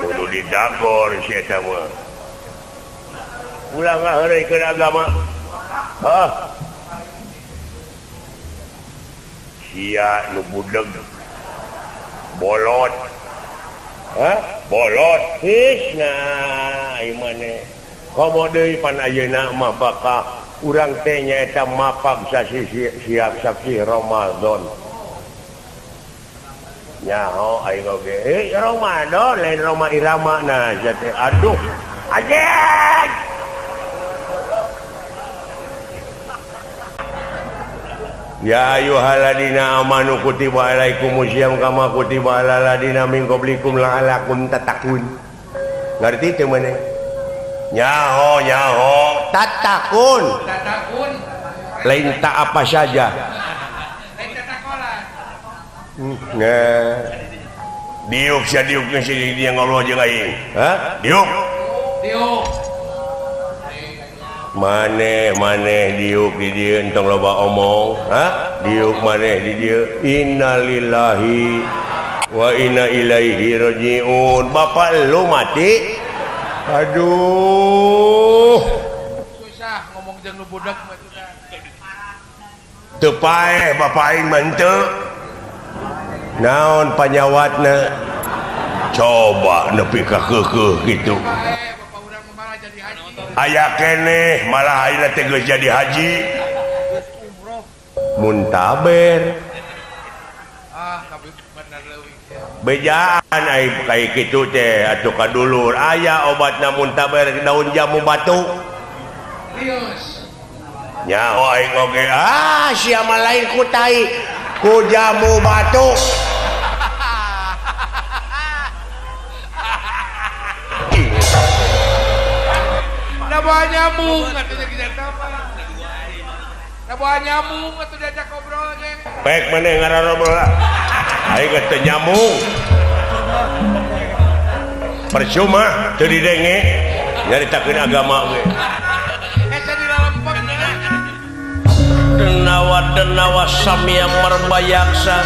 kudu didagor si eta mah ulah ngaheureuykeun agama sia nu budeg bolot bolot nah ieu maneh komo deui pan ayeuna mah bakal urang teh nyaeta mapag sasi siap saksi Ramadan nyaho aing oge Ramadan lain Roma Irama nah jate aduh anjing ya ayyuhalladzina amanu kutiba alaikumusiyam kama kutiba alal ladzina min qablikum la'allakum tattaqun ngarti teu maneh nyaho tatakun lain tak apa saja lain tatakolan nah diuk sia diuk geus dia ngaloh jeung aing diuk maneh diuk di dieu entong loba omong diuk maneh di dieu innalillahi wa inna ilaihi rajiun bapak lu mati aduh susah ngomong jeung nu budak mah teu paeh bapak aing mah henteu naon panyawatna coba nepi ka keukeuh kitu bapak urang malah jadi haji aya keneh malah ayeuna teh geus jadi haji umroh muntaber bejaan ai kai kitu teh atuh kadulur aya obatna muntaber daun jamu batu nyaho aing oge sia mah lain ku tai ku jamu batu da bawa nyamuk atuh kita apa da bawa nyamuk atuh diajak ngobrol ge pek maneh ngararobrol aing geus teu nyambung percuma teu didenge nyaritakeun agama we eta di lalempeng denawa samia merbayaksa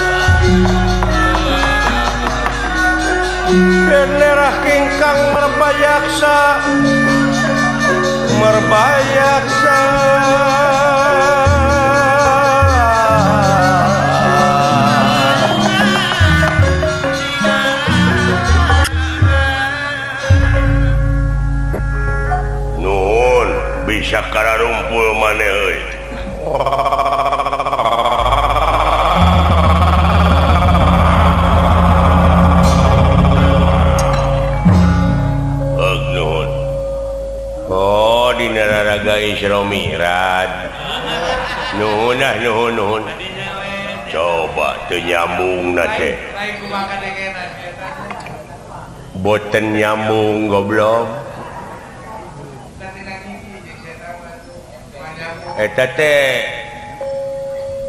denerah kingkang merbayaksa nuhun bisa kararumpul maneh euy nuhun dina raraga Isra Mi'raj nuhun coba teu nyambungna teh lain kumaha kadengenan boten nyambung goblok eta teh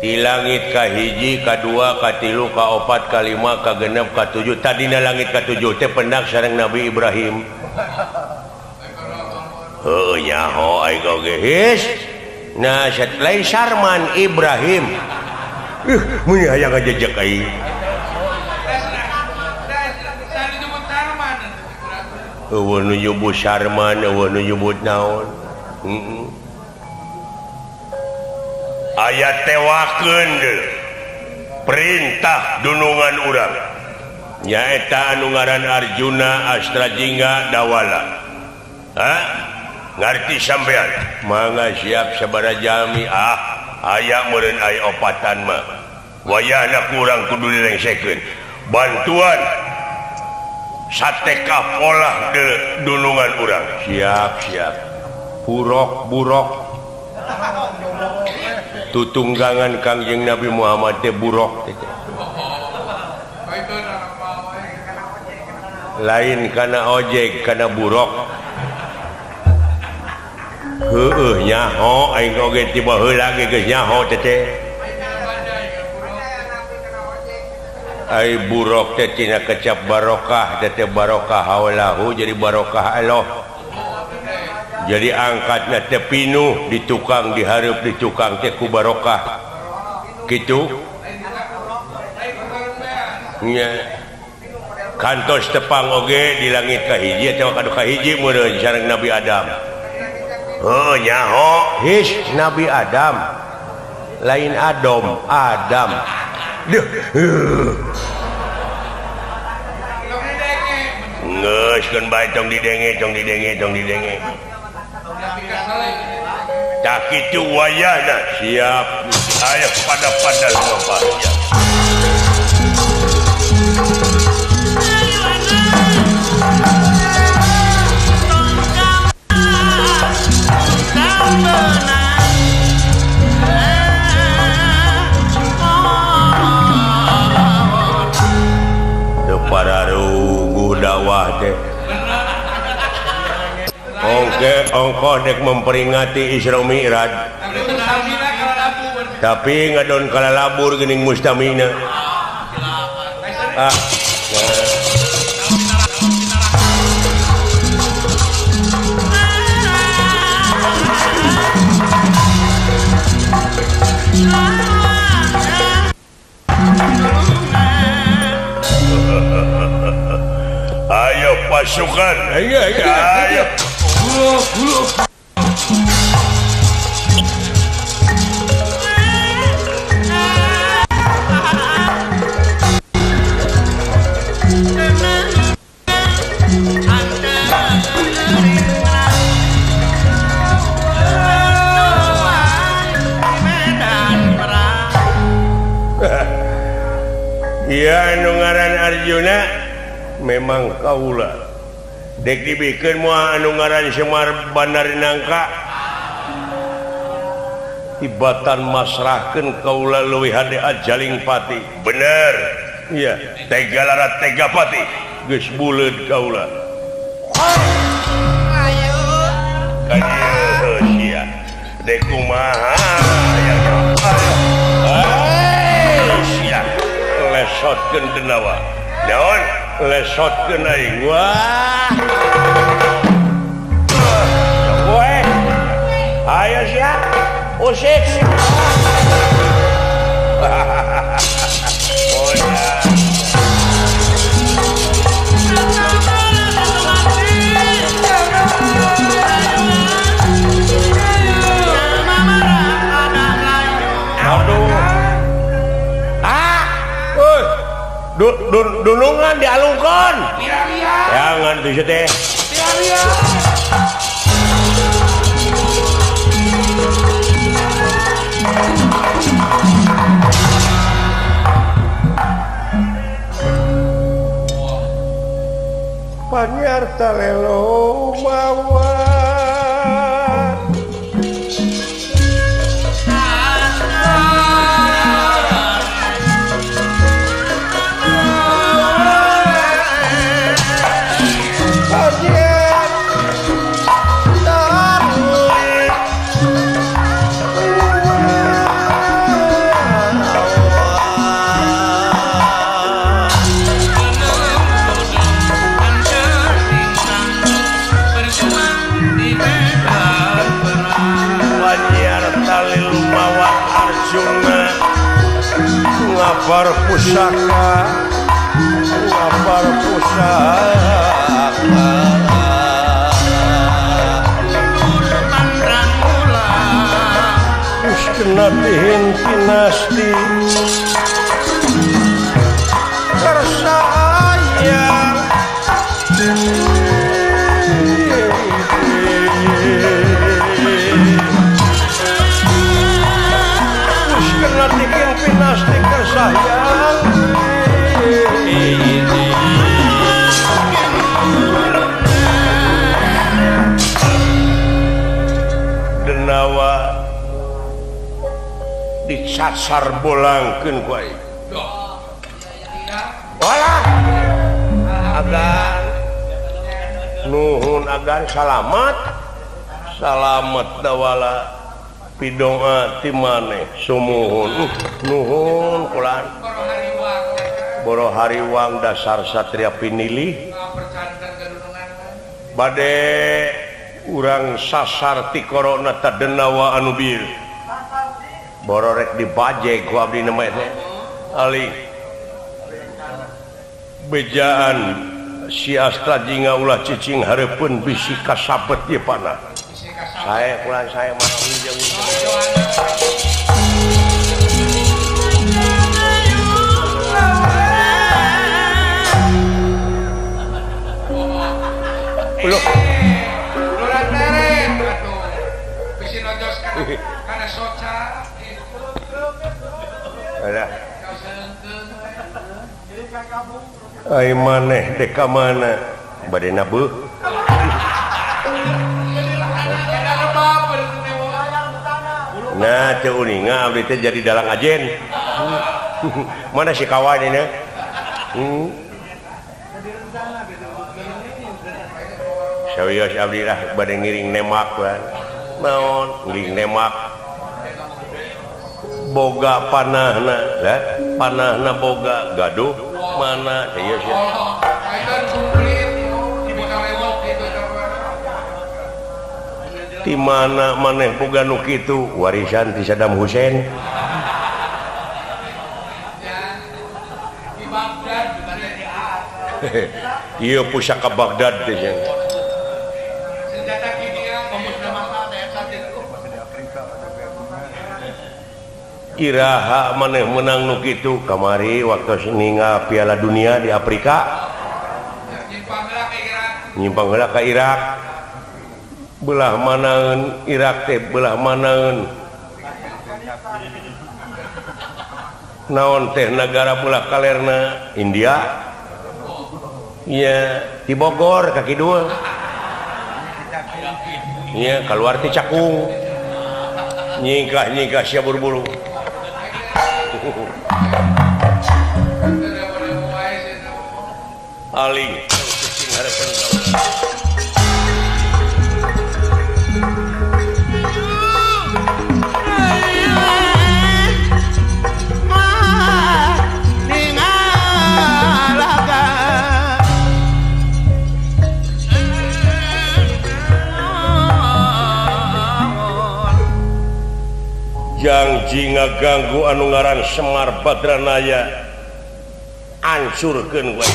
di langit kahiji kadua katilu kaopat kalima kagenep katujuh tadina langit katujuh teh pendak sareng Nabi Ibrahim nyaho aing oge his. Nah, lain Sarman Ibrahim. Mun aya ngajejek aing. Eueuh nu nyebut Sarman, eueuh nu nyebut naon. Aya tewakeun perintah dunungan urang. Nyaeta anu ngaran Arjuna Astrajingga Dawala. Ngarti sampean? Mangga siap sabaraha jalmi aya meureun aya opatan mah. Wayahna kurang kudu dilengsekeun. Bantuan sateka polah de dunungan urang. Siap. Burok. Tutunggangan Kangjeng Nabi Muhammad teh burok teh. Lain kana ojek kana burok. Nyaho aing oge tiba heula ge geus nyaho teh. Ai burok teh tina kecap barokah teh barokah haulahu jadi barokah Allah. Jadi angkatna teh pinuh di tukang dihareup di tukang teh ku barokah. Kitu. Nya kantos tepang oge di langit kahiji atawa kadu kahiji meureun sareng Nabi Adam. Nyaho his Nabi Adam lain Adam geus keun bae tong didenge tak kitu wayahna siap aya pada ngopaya para ruguh dakwah teh ongkoh dek memperingati Isra Mi'raj tapi ngadon kalalabur geuning mustamina ayo pasukan ayo ya anu ngaran Arjuna memang kaula dek dibikeun moal anu ngaran Semar Bandar Nangka tibatan masrahkeun kaula leuwih hade ajaling pati bener iya tega larat tega pati geus buleud kaula ayo sia dek kumaha ayo sia lesotkeun denawa naon lesotkeun aing wah we ayo sia usik dunungan dialungkan jangan tuh teh panyarta lelo mawa lapar pusaka terus kena dihin kinasti tersayang terus kena dihin kinasti tersayang denawa dicasar bolangkeun ku aing. Walah. Agan. Nuhun agan salamat. Salamet da wala pidoa ti maneh sumuhun. Nuhun kulan. Boro hariwang dasar satria pinilih. Bade urang sasar ti korona tadenawa anu bir. Bororek dibajeg ku abdi nama teh ali bejaan si Astra jinga ulah cicing hareupeun bisi kasabet ieu panah sae kulan sae mah jeung ulah Luran teret atuh bisi nojos kana soca ada ai maneh dek ka mana bade nabeuh nah teu uninga abdi teh jadi dalang ajen mana si kawan ini sawios abdi lah bade ngiring nemak kan naon ngiring nemak boga panahna lah panahna boga gaduh mana ieu sia di mana maneh boga nu kitu warisan ti Saddam Hussein di Baghdad ieu pusaka Baghdad teh senjata kimia pemusnah massal iraha maneh menang nu kitu kamari waktu ninga Piala Dunia di Afrika nyimpang heula ka Irak belah manaeun Irak teh belah manaeun naon teh negara belah kalerna India iya di Bogor ka kidul iya keluar ti Cakung nyingkah sia buru-buru aling cicing hareupeun janji ngaganggu anu ngaran Semar Badranaya hancurkeun we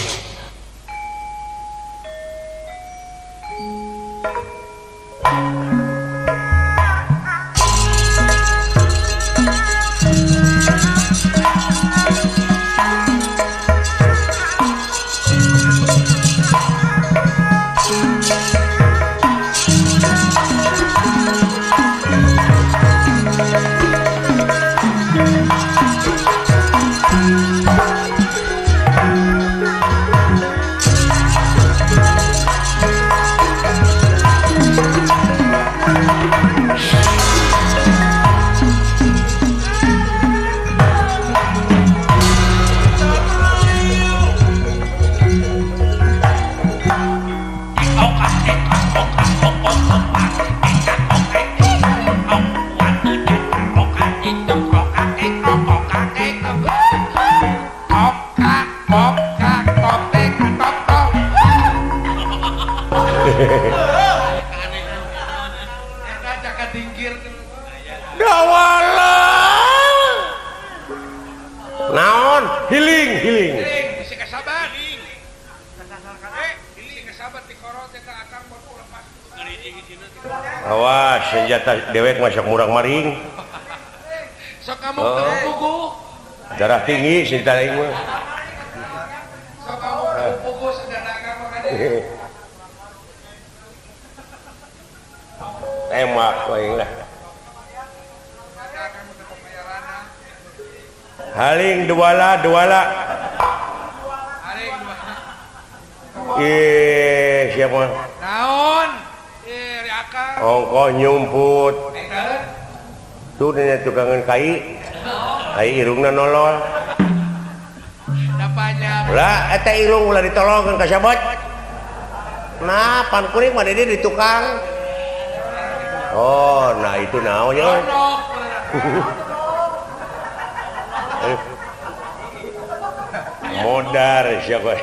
sahabat di korot eta akang baru lepas. Awas senjata dewek masuk murang maring. Sok kamu pugu. Darah tinggi senjata aing mah. Sok kamu pugu senjata akang makanya. Emak aing lah. Haling duala. Haling dua. Siapa? Naon? Ri akang. Ongkoh nyumput. Tuh nya tukangan kai. Kai irungna nolol. Dapanya. Lah eta irung ulah ditolongkeun ka sabot. Nah, pan kuring mah di tukang. Oh, nah itu naon ya. Modar siapa?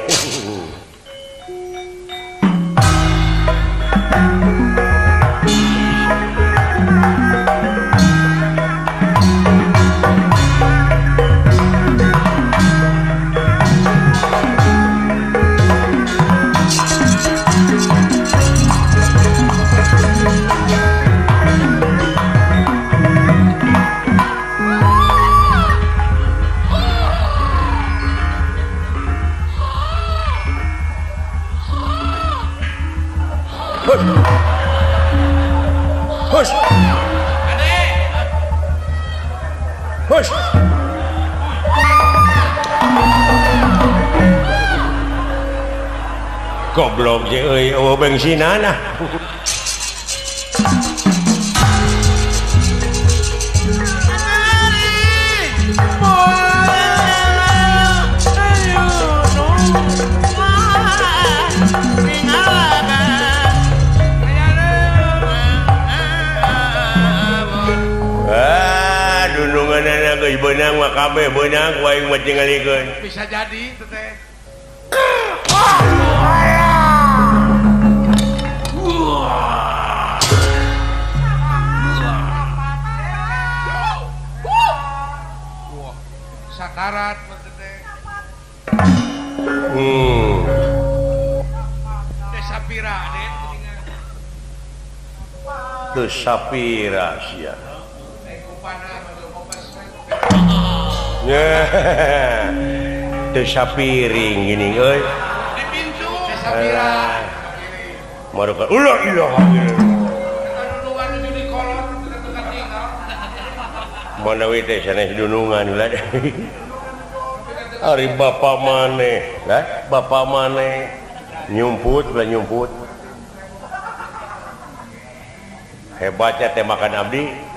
Hush. Hush. Goblok je euy eueuh bensinana. Benang mah kabeh benang ku aing mah tingalikeun. Bisa jadi teh. Sakarat teh. Sapira Den kuningan. Teu sapira sia. Teu sapiring gini euy. Di pintu sapira. Maruka ulah ilaha illallah. Dunungan itu di kolot dekat tinggal. Mana we teh sanes dunungan ulah. Ari bapak maneh, lah bapak maneh nyumput lah nyumput. Hebatnya teh makan abdi.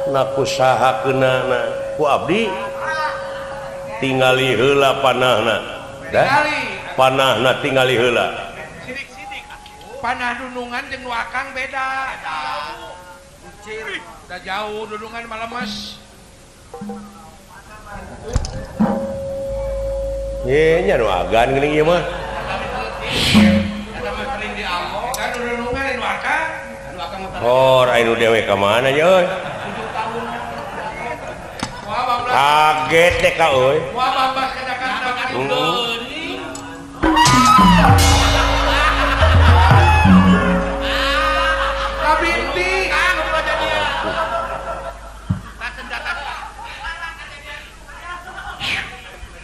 Nakusahakeunana ku abdi tingali heula panahna. Panahna tingali heula. Sidik-sidik panah dunungan jeung nu akang beda. Kucir udah jauh dunungan mah lemes. Ye nya nu agan geuning ieu mah. Eta mah sering di Allah. Kan dunungan nu akang. Hor anu dewe ka mana ye euy? Kaget deh kak euy. Wah babas ke Jakarta geuning. Kabinti kang baca dia. Tas senjata.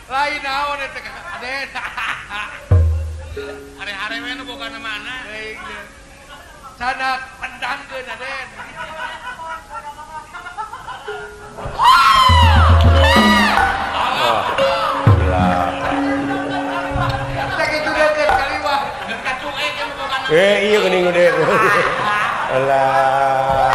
Lain naon eta Aden. Are-are we nu boga na mana? Sana pendangkeun Aden. Iya geuning gede. Alah.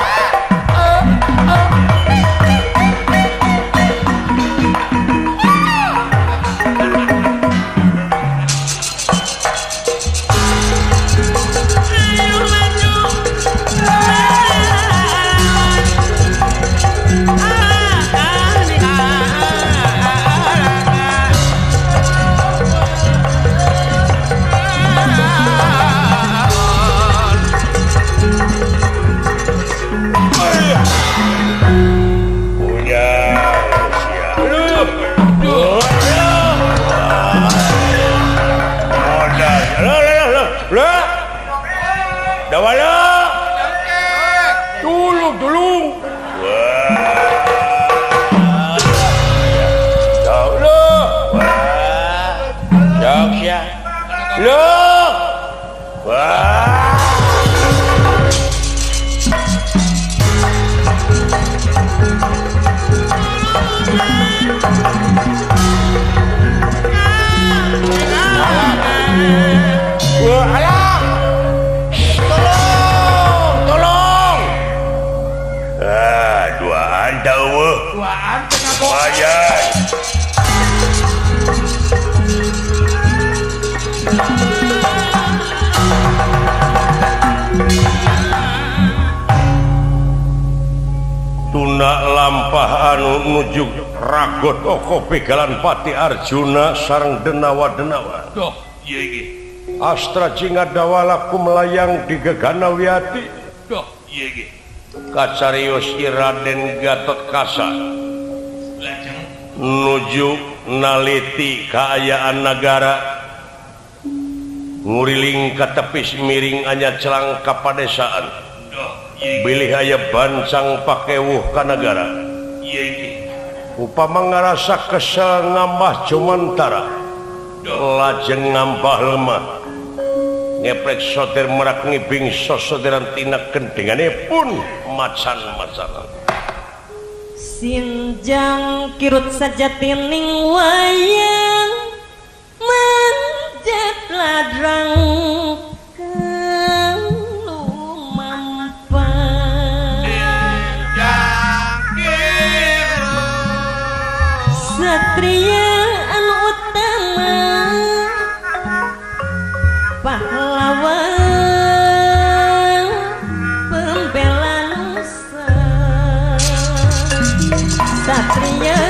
Loh. Wah. Alah. Tolong. Duaan tahu. Duaan tengah kok. Lumayan. Tuna lampah anu nuju ragot oko pegalan Pati Arjuna sareng denawa-denawa. Doh, iya ge. Astra Cingadawalaku melayang di Gegana Wiyati. Doh, iya ge. Kacarios Raden Gatotkaca nuju naliti kaayaan negara nguriling ka tepis miring anya celang ka padesaan. Bilih aya bancang pakewuh ka negara. Iya ge. Upama ngarasa kesel ngambah Jomantara lajeng ngambah lemah ngeprek soter merak ngibing sosoderan tina kendengane pun macan-macanan. Sinjang kirut saja tining wayang manjat ladrang kang lumampah satria anu utama pahlawan pembela nusa satria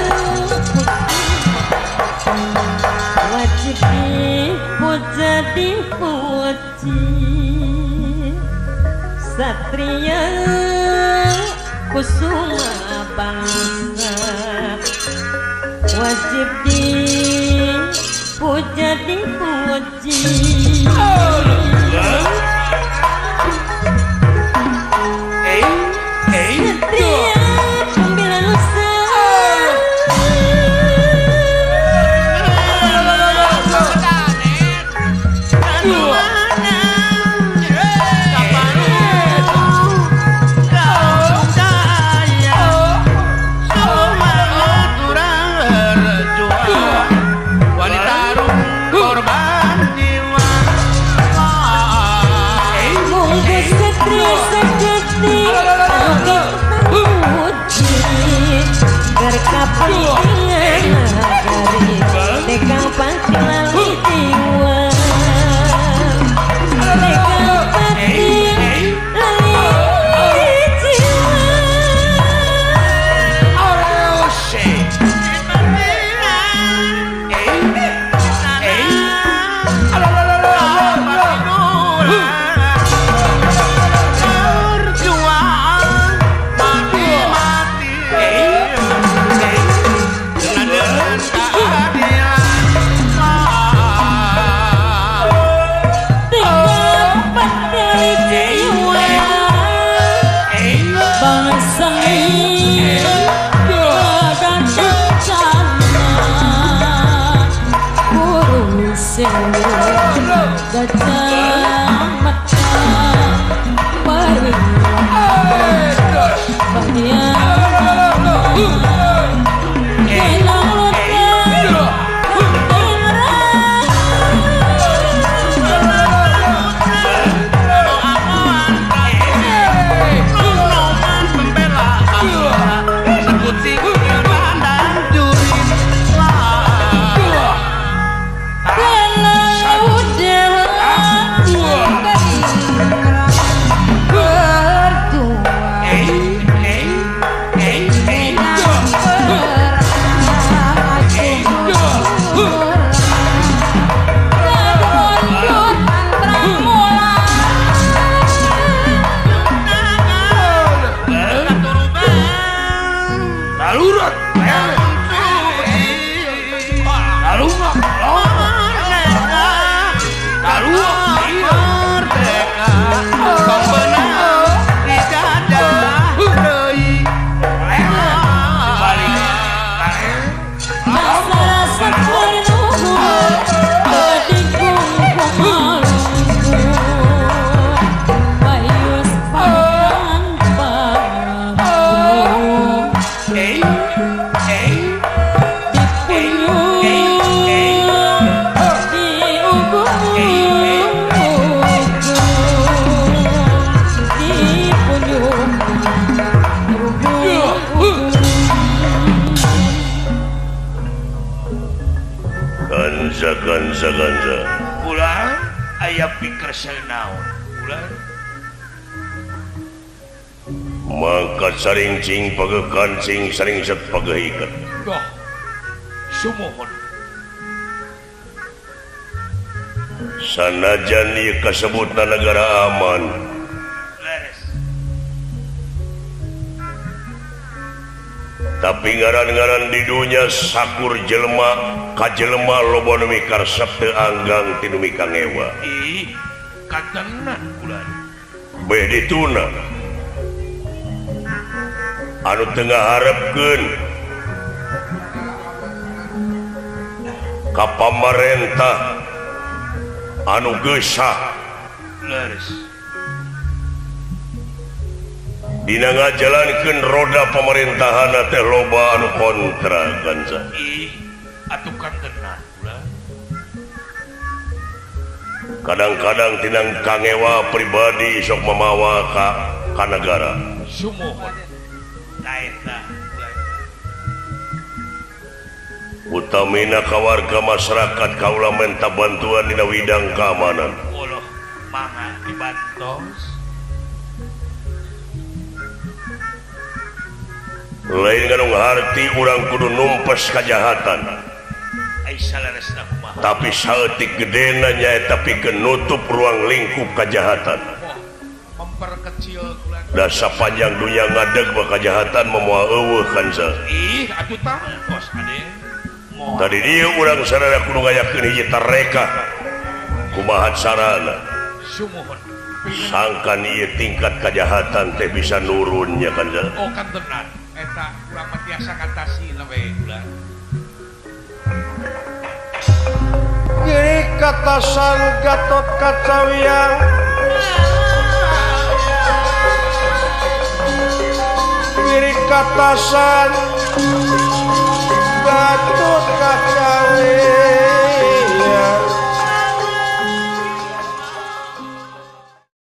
wajib dipuja dipuji satria kusuma bangsa wajib dipuja dipuji satria pembela nusa mungkus satria sejati puji berkapingan nagari tegang pati lali jiwa tegang pati lali jiwa tegang pati lali jiwa bangsa ini dan bencana burung sing gajah mata udah ganza Ulang aya pikir naon. Ulang mangkat saring cing pagekan cing saring set pagehikan Doh. Sumohon. sanajan ieu kasebutna negara aman leres. tapi ngaran-ngaran di dunia sakur jelema ka jelema loba nu mikarsep teu anggang ti nu mikangewa Ih, katenan ulang. beh dituna anu teu ngaharepkeun ka pamarentah anu geusah Leres. dina ngajalankeun roda pemerintahan teh loba anu kontra ganza Ih, atuh katenan ulang. kadang-kadang tinang kangewa pribadi sok mamawa ka negara Sumohon. Taeta ulang. utamina ka warga masyarakat kaula menta bantuan dina widang keamanan Allah mangga dibantos. lain nganu harti urang kudu numpes kajahatan Ai salaresna kumaha. tapi saeutik gedena nyaeta pikeun nutup ruang lingkup kajahatan Oh, memperkecil ulang. da sapanjang dunia ngadeg ba kajahatan memoal eueuh kanza Ih, atuh tangkos ade. Moal. tadi dia urang sadaya kudu ngayakeun hiji tareka kumaha carana Sumohon. sangkan ieu tingkat kajahatan teh bisa nurunnya kanza Oh, kantenan. Eta urang mah tiasa katasi na we ulang. Giri katasan Gatot Kacawiya Giri katasan Gatot Kacawiya